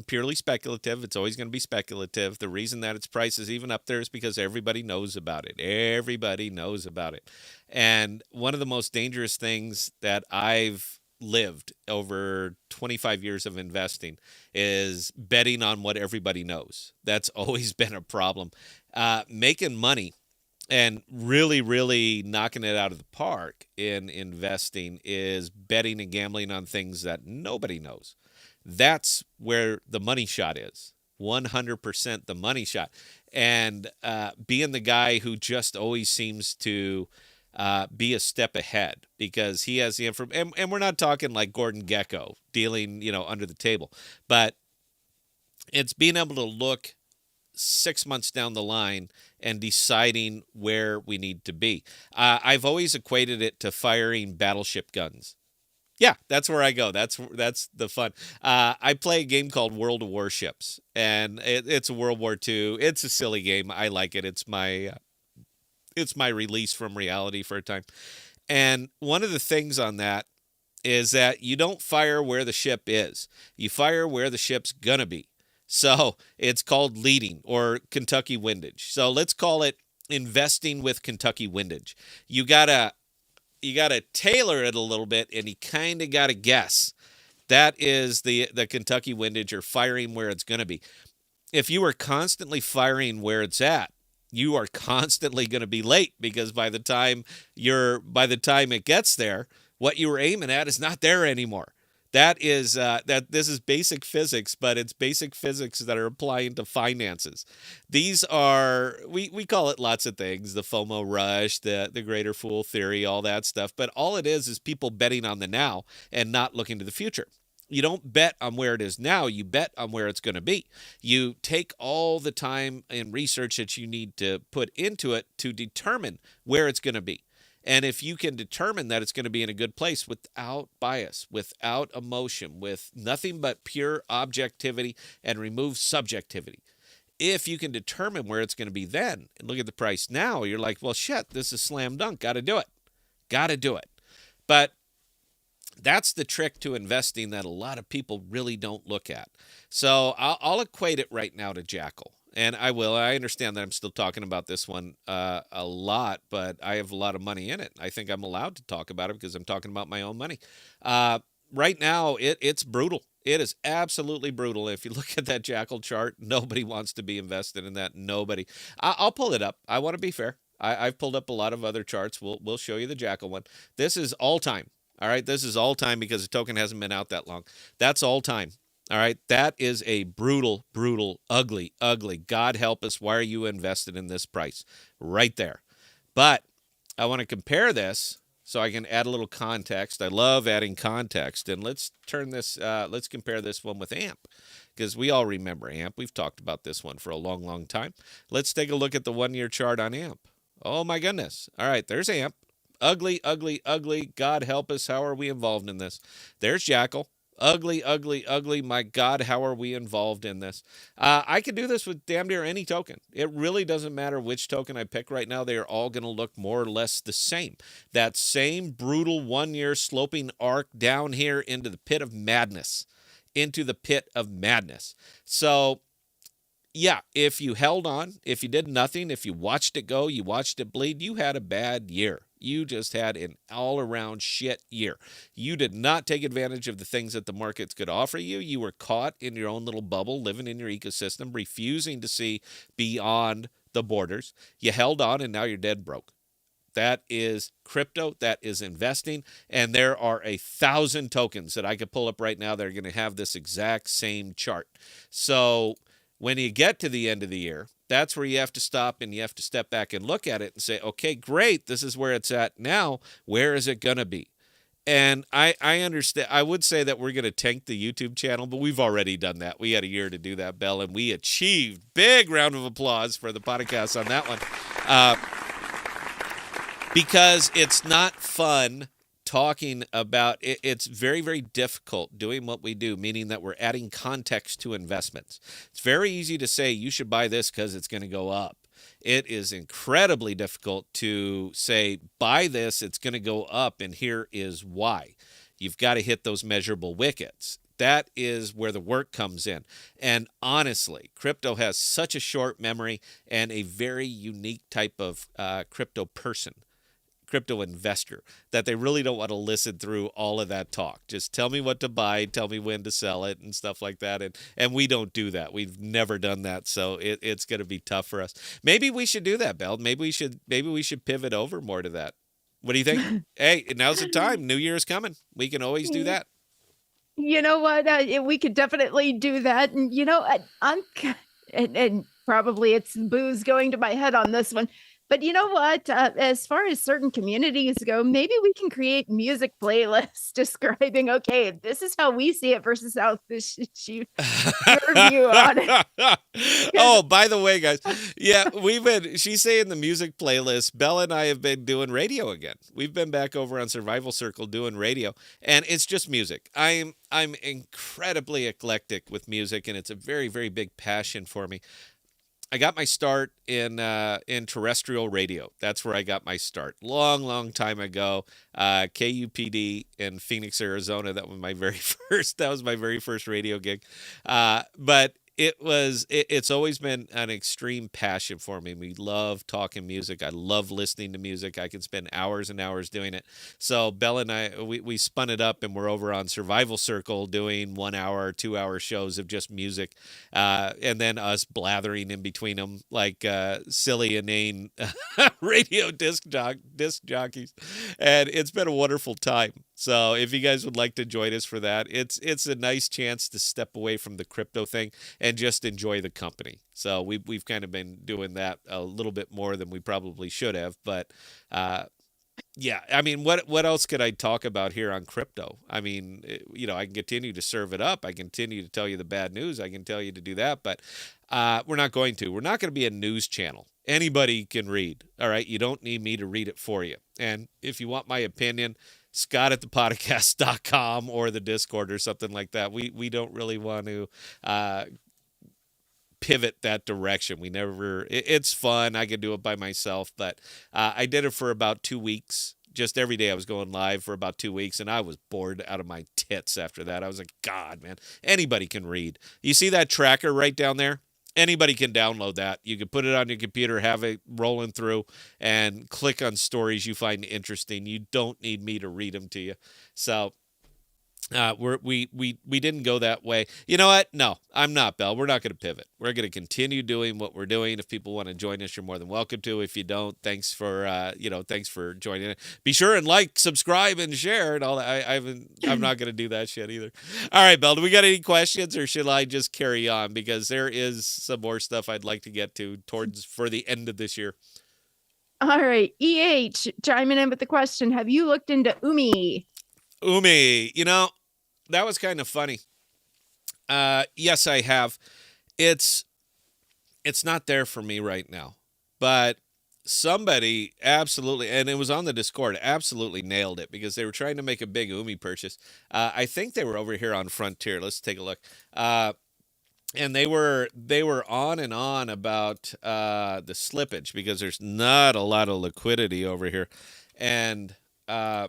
Purely speculative. It's always going to be speculative. The reason that its price is even up there is because everybody knows about it. Everybody knows about it. And one of the most dangerous things that I've lived over 25 years of investing is betting on what everybody knows. That's always been a problem. Making money and really, really knocking it out of the park in investing is betting and gambling on things that nobody knows. That's where the money shot is. 100% the money shot. And being the guy who just always seems to be a step ahead because he has the information. And we're not talking like Gordon Gekko dealing, under the table. But it's being able to look 6 months down the line and deciding where we need to be. I've always equated it to firing battleship guns. Yeah, that's where I go. That's the fun. I play a game called World of Warships, and it's a World War II. It's a silly game. I like it. It's my release from reality for a time. And one of the things on that is that you don't fire where the ship is. You fire where the ship's gonna be. So it's called leading or Kentucky windage. So let's call it investing with Kentucky windage. You gotta tailor it a little bit, and you kind of gotta guess. That is the Kentucky windage, or firing where it's gonna be. If you are constantly firing where it's at, you are constantly going to be late because by the time it gets there, what you were aiming at is not there anymore. That is this is basic physics, but it's basic physics that are applying to finances. These are we call it lots of things, the FOMO rush, the greater fool theory, all that stuff. But all it is people betting on the now and not looking to the future. You don't bet on where it is now. You bet on where it's going to be. You take all the time and research that you need to put into it to determine where it's going to be. And if you can determine that it's going to be in a good place without bias, without emotion, with nothing but pure objectivity and remove subjectivity, if you can determine where it's going to be then and look at the price now, you're like, well, shit, this is slam dunk. Got to do it. Got to do it. But that's the trick to investing that a lot of people really don't look at. So I'll equate it right now to Jackal. And I will. I understand that I'm still talking about this one a lot, but I have a lot of money in it. I think I'm allowed to talk about it because I'm talking about my own money. Right now, it's brutal. It is absolutely brutal. If you look at that Jackal chart, nobody wants to be invested in that. Nobody. I'll pull it up. I want to be fair. I've pulled up a lot of other charts. We'll show you the Jackal one. This is all time. All right, this is all time because the token hasn't been out that long. That's all time. All right, that is a brutal, brutal, ugly, ugly. God help us. Why are you invested in this price? Right there. But I want to compare this so I can add a little context. I love adding context. And let's turn this, let's compare this one with AMP. because we all remember AMP. We've talked about this one for a long, long time. Let's take a look at the 1-year chart on AMP. Oh, my goodness. All right, there's AMP. Ugly, ugly, ugly. God help us. How are we involved in this? There's Jackal. Ugly, ugly, ugly. My God, how are we involved in this? I could do this with damn near any token. It really doesn't matter which token I pick right now. They are all going to look more or less the same. That same brutal 1-year sloping arc down here into the pit of madness. Into the pit of madness. So, yeah, if you held on, if you did nothing, if you watched it go, you watched it bleed, you had a bad year. You just had an all-around shit year. You did not take advantage of the things that the markets could offer you. You were caught in your own little bubble, living in your ecosystem, refusing to see beyond the borders. You held on, and now you're dead broke. That is crypto. That is investing. And there are 1,000 tokens that I could pull up right now that are going to have this exact same chart. So when you get to the end of the year, that's where you have to stop and you have to step back and look at it and say, okay, great, this is where it's at now. Where is it going to be? And I understand. I would say that we're going to tank the YouTube channel, but we've already done that. We had a year to do that, Bell, and we achieved. Big round of applause for the podcast on that one. Because it's not fun talking about it. It's very, very difficult doing what we do, meaning that we're adding context to investments. It's very easy to say you should buy this because it's going to go up. It is incredibly difficult to say, buy this, it's going to go up, and here is why. You've got to hit those measurable wickets. That is where the work comes in. And honestly, crypto has such a short memory and a very unique type of crypto person, crypto investor, that they really don't want to listen through all of that talk. Just tell me what to buy, tell me when to sell it and stuff like that. And we don't do that. We've never done that. So it's going to be tough for us. Maybe we should do that, Belle. Maybe we should pivot over more to that. What do you think? Hey, now's the time. New Year's coming. We can always do that. You know what? We could definitely do that. And, and probably it's booze going to my head on this one. But you know what? As far as certain communities go, maybe we can create music playlists describing, okay, this is how we see it versus how this your view on it. Oh, by the way, guys, yeah, she's saying the music playlist. Bella and I have been doing radio again. We've been back over on Survival Circle doing radio, and it's just music. I'm incredibly eclectic with music, and it's a very, very big passion for me. I got my start in terrestrial radio. That's where I got my start. Long time ago. KUPD in Phoenix, Arizona. That was my very first radio gig. But it's always been an extreme passion for me. We love talking music. I love listening to music. I can spend hours and hours doing it. So Bella and I, we spun it up and we're over on Survival Circle doing 1 hour, 2 hour shows of just music. And then us blathering in between them like silly, inane radio disc jockeys. And it's been a wonderful time. So if you guys would like to join us for that, it's a nice chance to step away from the crypto thing and just enjoy the company. So we've kind of been doing that a little bit more than we probably should have. But yeah, I mean, what else could I talk about here on crypto? I mean, I can continue to serve it up. I continue to tell you the bad news. I can tell you to do that, but we're not going to. We're not going to be a news channel. Anybody can read. All right. You don't need me to read it for you. And if you want my opinion, Scott at ThePodocasts.com or the Discord or something like that. We don't really want to pivot that direction. It's fun. I can do it by myself, but I did it for about 2 weeks. Just every day I was going live for about 2 weeks, and I was bored out of my tits after that. I was like, God, man, anybody can read. You see that tracker right down there? Anybody can download that. You can put it on your computer, have it rolling through, and click on stories you find interesting. You don't need me to read them to you. So we didn't go that way. You know what? No, I'm not, Belle. We're not going to pivot. We're going to continue doing what we're doing. If people want to join us, you're more than welcome to. If you don't, thanks for joining it. Be sure and like, subscribe, and share and all that. I'm not going to do that shit either. All right, Belle, do we got any questions or should I just carry on? Because there is some more stuff I'd like to get to for the end of this year. All right. EH chiming in with the question. Have you looked into Umi? Umi, that was kind of funny. Yes, I have. It's not there for me right now, but somebody absolutely, and it was on the Discord, absolutely nailed it because they were trying to make a big Umi purchase. I think they were over here on Frontier. Let's take a look. And they were on and on about the slippage because there's not a lot of liquidity over here, and yeah,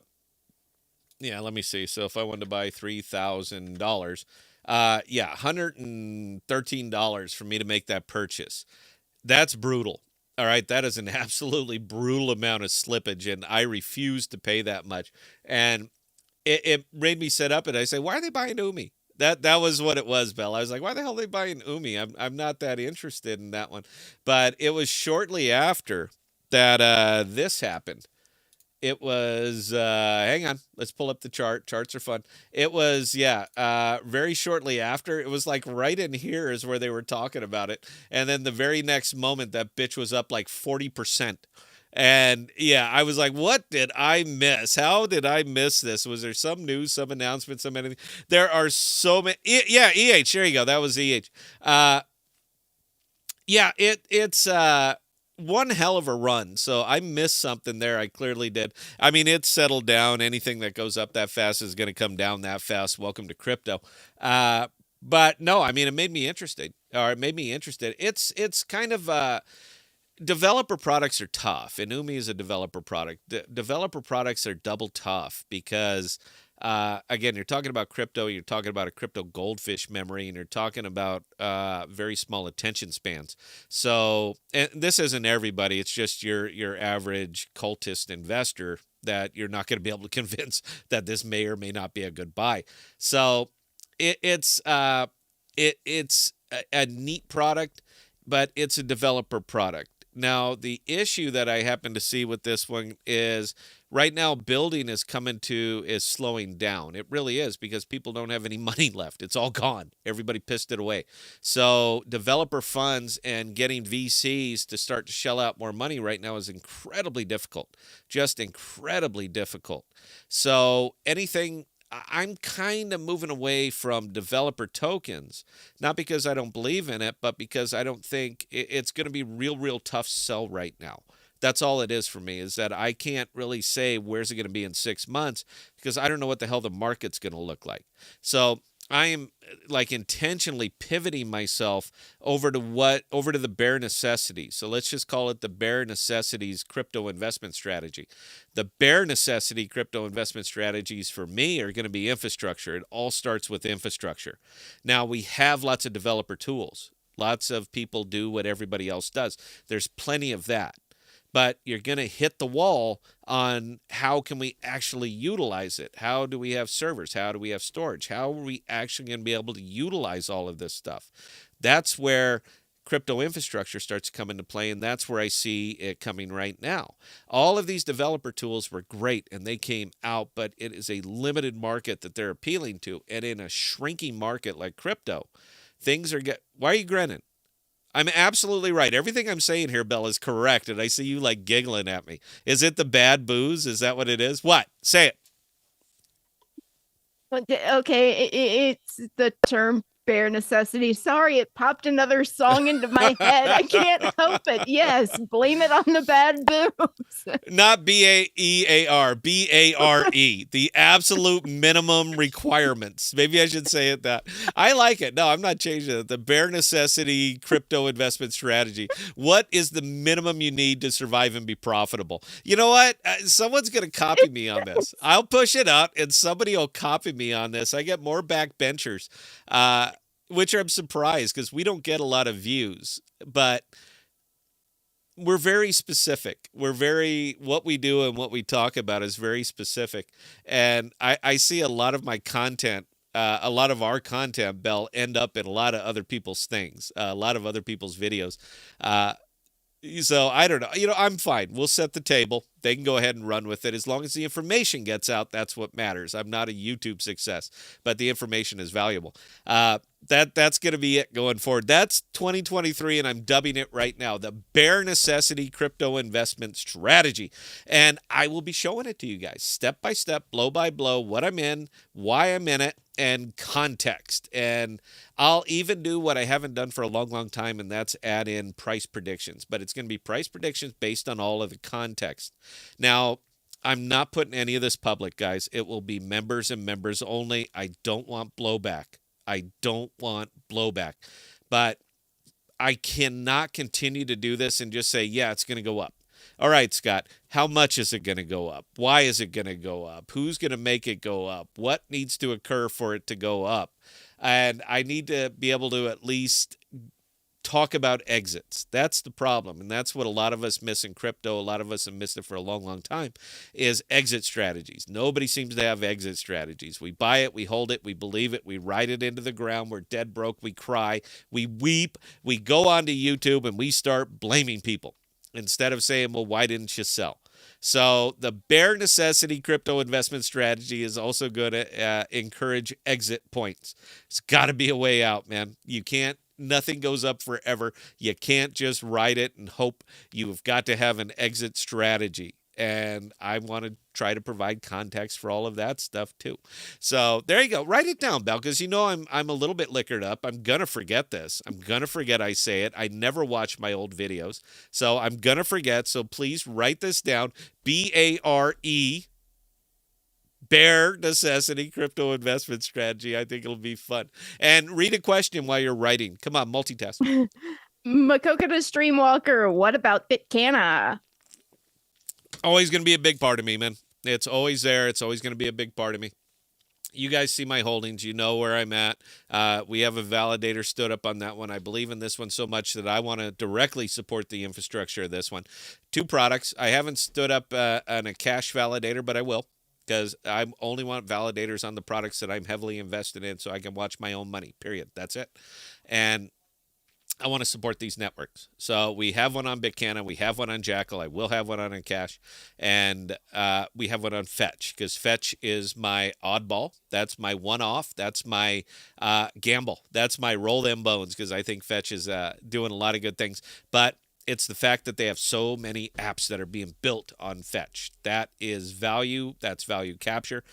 let me see. So if I wanted to buy $3,000, yeah, $113 for me to make that purchase. That's brutal. All right, that is an absolutely brutal amount of slippage, and I refuse to pay that much. And it made me sit up and I say, why are they buying Umi? That was what it was, Bell. I was like, why the hell are they buying Umi? I'm not that interested in that one. But it was shortly after that this happened. It was hang on, let's pull up the chart. Charts are fun. It was very shortly after. It was like right in here is where they were talking about it, and then the very next moment that bitch was up like 40%. And yeah, I was like, what did I miss? How did I miss this? Was there some news, some announcement, some anything? There are so many. Yeah, EH. There you go. That was EH. Yeah, it's one hell of a run. So I missed something there. I clearly did. I mean, it's settled down. Anything that goes up that fast is going to come down that fast. Welcome to crypto. But no, I mean, it made me interested. Or it made me interested. It's kind of developer products are tough, and Umi is a developer product. Developer products are double tough because, again, you're talking about crypto, you're talking about a crypto goldfish memory, and you're talking about very small attention spans. So, and this isn't everybody; it's just your average cultist investor that you're not going to be able to convince that this may or may not be a good buy. So, it's a neat product, but it's a developer product. Now, the issue that I happen to see with this one is right now building is slowing down. It really is because people don't have any money left. It's all gone. Everybody pissed it away. So developer funds and getting VCs to start to shell out more money right now is incredibly difficult, just incredibly difficult. So I'm kind of moving away from developer tokens, not because I don't believe in it, but because I don't think it's going to be real tough sell right now. That's all it is for me, is that I can't really say where's it going to be in 6 months because I don't know what the hell the market's going to look like. So I am like intentionally pivoting myself over to the bare necessities. So let's just call it the bare necessities crypto investment strategy. The bare necessity crypto investment strategies for me are going to be infrastructure. It all starts with infrastructure. Now we have lots of developer tools. Lots of people do what everybody else does. There's plenty of that. But you're going to hit the wall on how can we actually utilize it? How do we have servers? How do we have storage? How are we actually going to be able to utilize all of this stuff? That's where crypto infrastructure starts to come into play, and that's where I see it coming right now. All of these developer tools were great, and they came out, but it is a limited market that they're appealing to. And in a shrinking market like crypto, why are you grinning? I'm absolutely right. Everything I'm saying here, Belle, is correct, and I see you like giggling at me. Is it the bad booze? Is that what it is? What? Say it. Okay, it's the term bare necessity. Sorry, it popped another song into my head. I can't help it. Yes, blame it on the bad booze. Not BAEAR, BARE. The absolute minimum requirements. Maybe I should say it that. I like it. No, I'm not changing it. The bare necessity crypto investment strategy. What is the minimum you need to survive and be profitable? You know what? Someone's going to copy me on this. I'll push it out and somebody will copy me on this. I get more backbenchers, which I'm surprised because we don't get a lot of views, but we're very specific. What we do and what we talk about is very specific. And I see a lot of my content, a lot of our content, Bell, end up in a lot of other people's things, a lot of other people's videos. So I don't know. I'm fine. We'll set the table. They can go ahead and run with it. As long as the information gets out, that's what matters. I'm not a YouTube success, but the information is valuable. That's going to be it going forward. That's 2023, and I'm dubbing it right now, the bare necessity crypto investment strategy. And I will be showing it to you guys step by step, blow by blow, what I'm in, why I'm in it, and context. And I'll even do what I haven't done for a long, long time, and that's add in price predictions. But it's going to be price predictions based on all of the context. Now, I'm not putting any of this public, guys. It will be members and members only. I don't want blowback. But I cannot continue to do this and just say, yeah, it's going to go up. All right, Scott, how much is it going to go up? Why is it going to go up? Who's going to make it go up? What needs to occur for it to go up? And I need to be able to at least talk about exits. That's the problem. And that's what a lot of us miss in crypto. A lot of us have missed it for a long, long time, is exit strategies. Nobody seems to have exit strategies. We buy it, we hold it, we believe it, we ride it into the ground, we're dead broke, we cry, we weep, we go onto YouTube and we start blaming people instead of saying, well, why didn't you sell? So the bare necessity crypto investment strategy is also going to encourage exit points. It's got to be a way out, man. You can't. Nothing goes up forever. You can't just ride it and hope. You've got to have an exit strategy. And I want to try to provide context for all of that stuff too. So there you go. Write it down, Bell, because you know I'm a little bit liquored up. I'm going to forget this. I'm going to forget I say it. I never watch my old videos. So I'm going to forget. So please write this down. BARE. Bare necessity crypto investment strategy. I think it'll be fun. And read a question while you're writing. Come on, multitask. Makoka the Streamwalker, what about Bitcana? Always going to be a big part of me, man. It's always there. It's always going to be a big part of me. You guys see my holdings. You know where I'm at. We have a validator stood up on that one. I believe in this one so much that I want to directly support the infrastructure of this one. 2 products. I haven't stood up on a cash validator, but I will, because I only want validators on the products that I'm heavily invested in so I can watch my own money, period. That's it. And I want to support these networks. So we have one on Bitcana. We have one on Jackal. I will have one on Cash. And we have one on Fetch, because Fetch is my oddball. That's my one-off. That's my gamble. That's my roll them bones, because I think Fetch is doing a lot of good things. But it's the fact that they have so many apps that are being built on Fetch. That is value. That's value capture.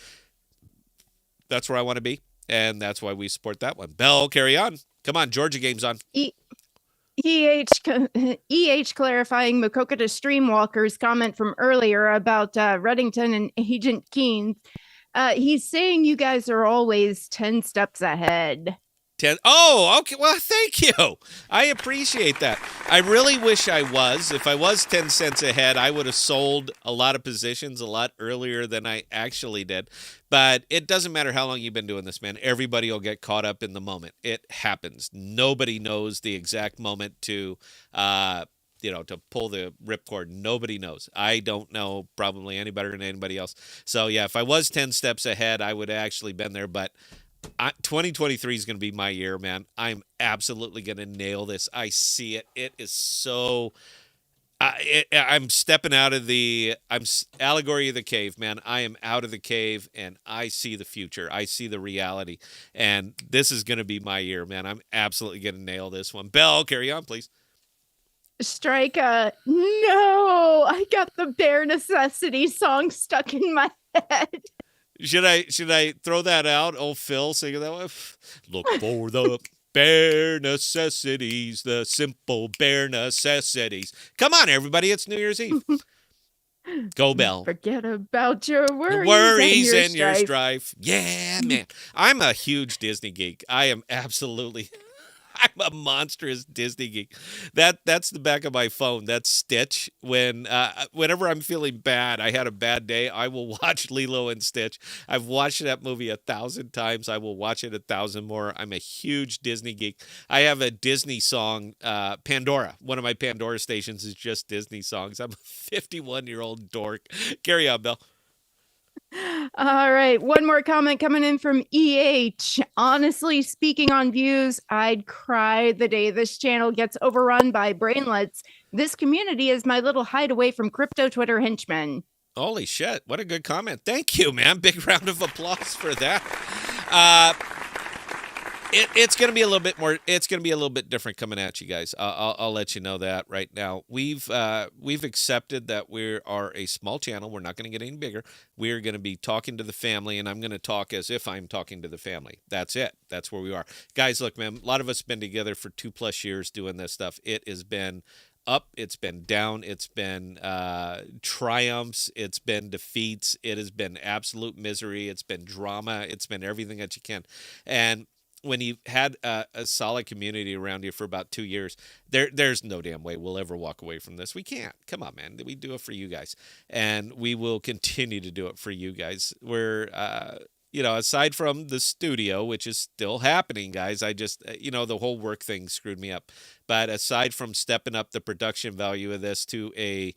That's where I want to be. And that's why we support that one. Bell, carry on. Come on, Georgia game's on. EH clarifying Makoka to Streamwalker's comment from earlier about Reddington and Agent Keen. He's saying you guys are always 10 steps ahead. 10. Oh, okay. Well, thank you. I appreciate that. I really wish I was. If I was 10 cents ahead, I would have sold a lot of positions a lot earlier than I actually did. But it doesn't matter how long you've been doing this, man. Everybody will get caught up in the moment. It happens. Nobody knows the exact moment to to pull the ripcord. Nobody knows. I don't know probably any better than anybody else. So, yeah, if I was 10 steps ahead, I would have actually been there. But 2023 is going to be my year, man. I'm absolutely going to nail this. I see it. It is so... I'm stepping out of I'm allegory of the cave, man. I am out of the cave, and I see the future. I see the reality, and this is going to be my year, man. I'm absolutely going to nail this one. Bell, carry on, please. Strike no, I got the Bare Necessity song stuck in my head. Should I throw that out? Oh, Phil singing that one. Look for the bare necessities, the simple bare necessities. Come on, everybody! It's New Year's Eve. Go, Bell. Forget about your worries, and your strife. Yeah, man. I'm a huge Disney geek. I am absolutely. I'm a monstrous Disney geek. That's the back of my phone. That's Stitch. Whenever I'm feeling bad, I had a bad day, I will watch Lilo and Stitch. I've watched that movie 1,000 times. I will watch it 1,000 more. I'm a huge Disney geek. I have a Disney song, Pandora. One of my Pandora stations is just Disney songs. I'm a 51-year-old dork. Carry on, Bell. All right, one more comment coming in from EH. Honestly, speaking on views, I'd cry the day this channel gets overrun by brainlets. This community is my little hideaway from crypto Twitter henchmen. Holy shit, what a good comment. Thank you, man. Big round of applause for that. It's going to be a little bit more. It's going to be a little bit different coming at you guys. I'll let you know that right now. We've accepted that we are a small channel. We're not going to get any bigger. We're going to be talking to the family, and I'm going to talk as if I'm talking to the family. That's it. That's where we are, guys. Look, man. A lot of us been together for 2+ years doing this stuff. It has been up, it's been down, it's been triumphs, it's been defeats, it has been absolute misery, it's been drama, it's been everything that you can. And when you've had a solid community around you for about 2 years, there's no damn way we'll ever walk away from this. We can't. Come on, man. We do it for you guys, and we will continue to do it for you guys. We're aside from the studio, which is still happening, guys, I just, the whole work thing screwed me up. But aside from stepping up the production value of this to a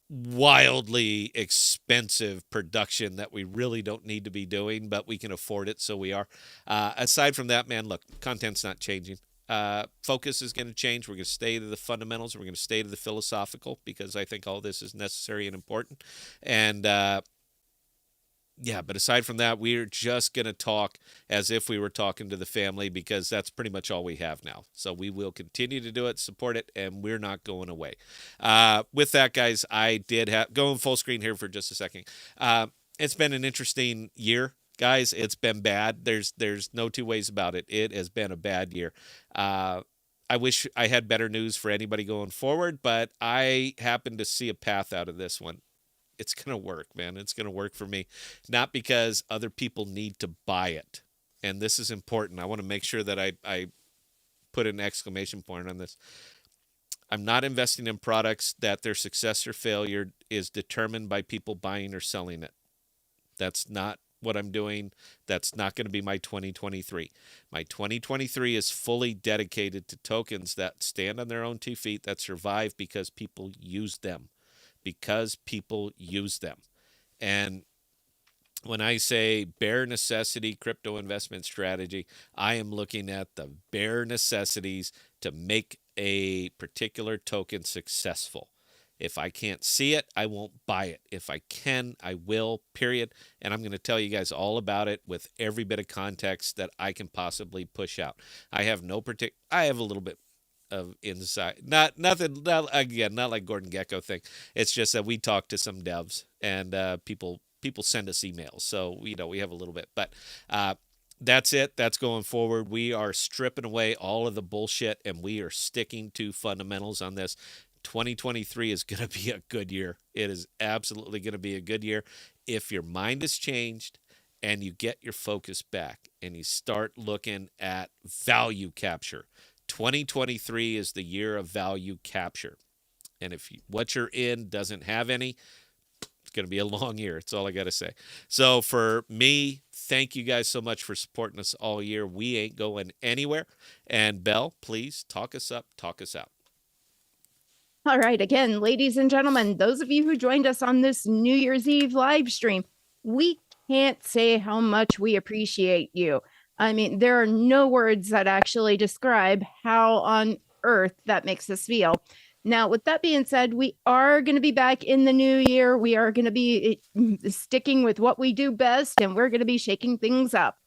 wildly expensive production that we really don't need to be doing, but we can afford it, so we are. Aside from that, man, look, content's not changing. Focus is going to change. We're going to stay to the fundamentals. We're going to stay to the philosophical, because I think all this is necessary and important. And yeah, but aside from that, we're just going to talk as if we were talking to the family, because that's pretty much all we have now. So we will continue to do it, support it, and we're not going away. With that, guys, I did have going full screen here for just a second. It's been an interesting year, guys. It's been bad. There's no two ways about it. It has been a bad year. I wish I had better news for anybody going forward, but I happen to see a path out of this one. It's going to work, man. It's going to work for me. Not because other people need to buy it. And this is important. I want to make sure that I put an exclamation point on this. I'm not investing in products that their success or failure is determined by people buying or selling it. That's not what I'm doing. That's not going to be my 2023. My 2023 is fully dedicated to tokens that stand on their own 2 feet, that survive because people use them. Because people use them. And when I say bare necessity crypto investment strategy, I am looking at the bare necessities to make a particular token successful. If I can't see it, I won't buy it. If I can, I will, period. And I'm going to tell you guys all about it with every bit of context that I can possibly push out. I have I have a little bit of insight. Not like Gordon Gecko thing. It's just that we talk to some devs, and people send us emails. So, we have a little bit. But that's it. That's going forward. We are stripping away all of the bullshit, and we are sticking to fundamentals on this. 2023 is going to be a good year. It is absolutely going to be a good year if your mind has changed and you get your focus back and you start looking at value capture. 2023 is the year of value capture. And if what you're in doesn't have any, it's going to be a long year. That's all I got to say. So for me, thank you guys so much for supporting us all year. We ain't going anywhere. And Belle, please talk us up, talk us out. All right. Again, ladies and gentlemen, those of you who joined us on this New Year's Eve live stream, we can't say how much we appreciate you. I mean, there are no words that actually describe how on earth that makes us feel. Now, with that being said, we are going to be back in the new year. We are going to be sticking with what we do best, and we're going to be shaking things up.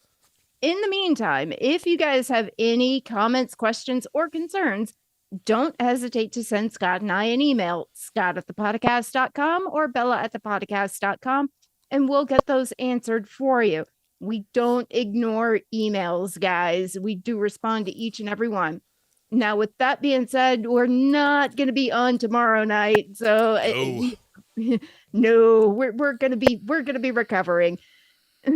In the meantime, if you guys have any comments, questions, or concerns, don't hesitate to send Scott and I an email, scott@thepodcast.com or bella@thepodcast.com, and we'll get those answered for you. We don't ignore emails, guys. We do respond to each and every one. Now, with that being said, we're not going to be on tomorrow night, so no, we're going to be recovering.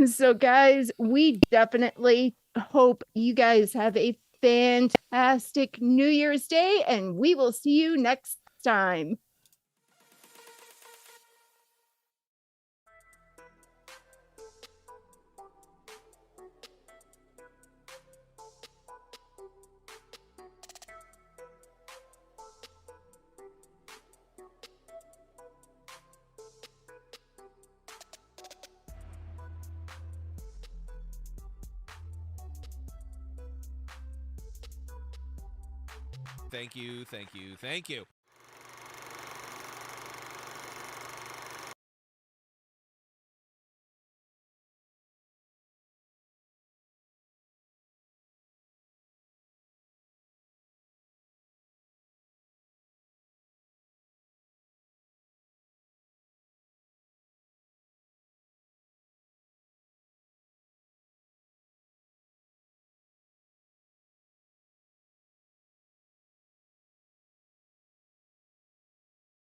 So, guys, we definitely hope you guys have a fantastic New Year's Day, and we will see you next time. Thank you, thank you, thank you.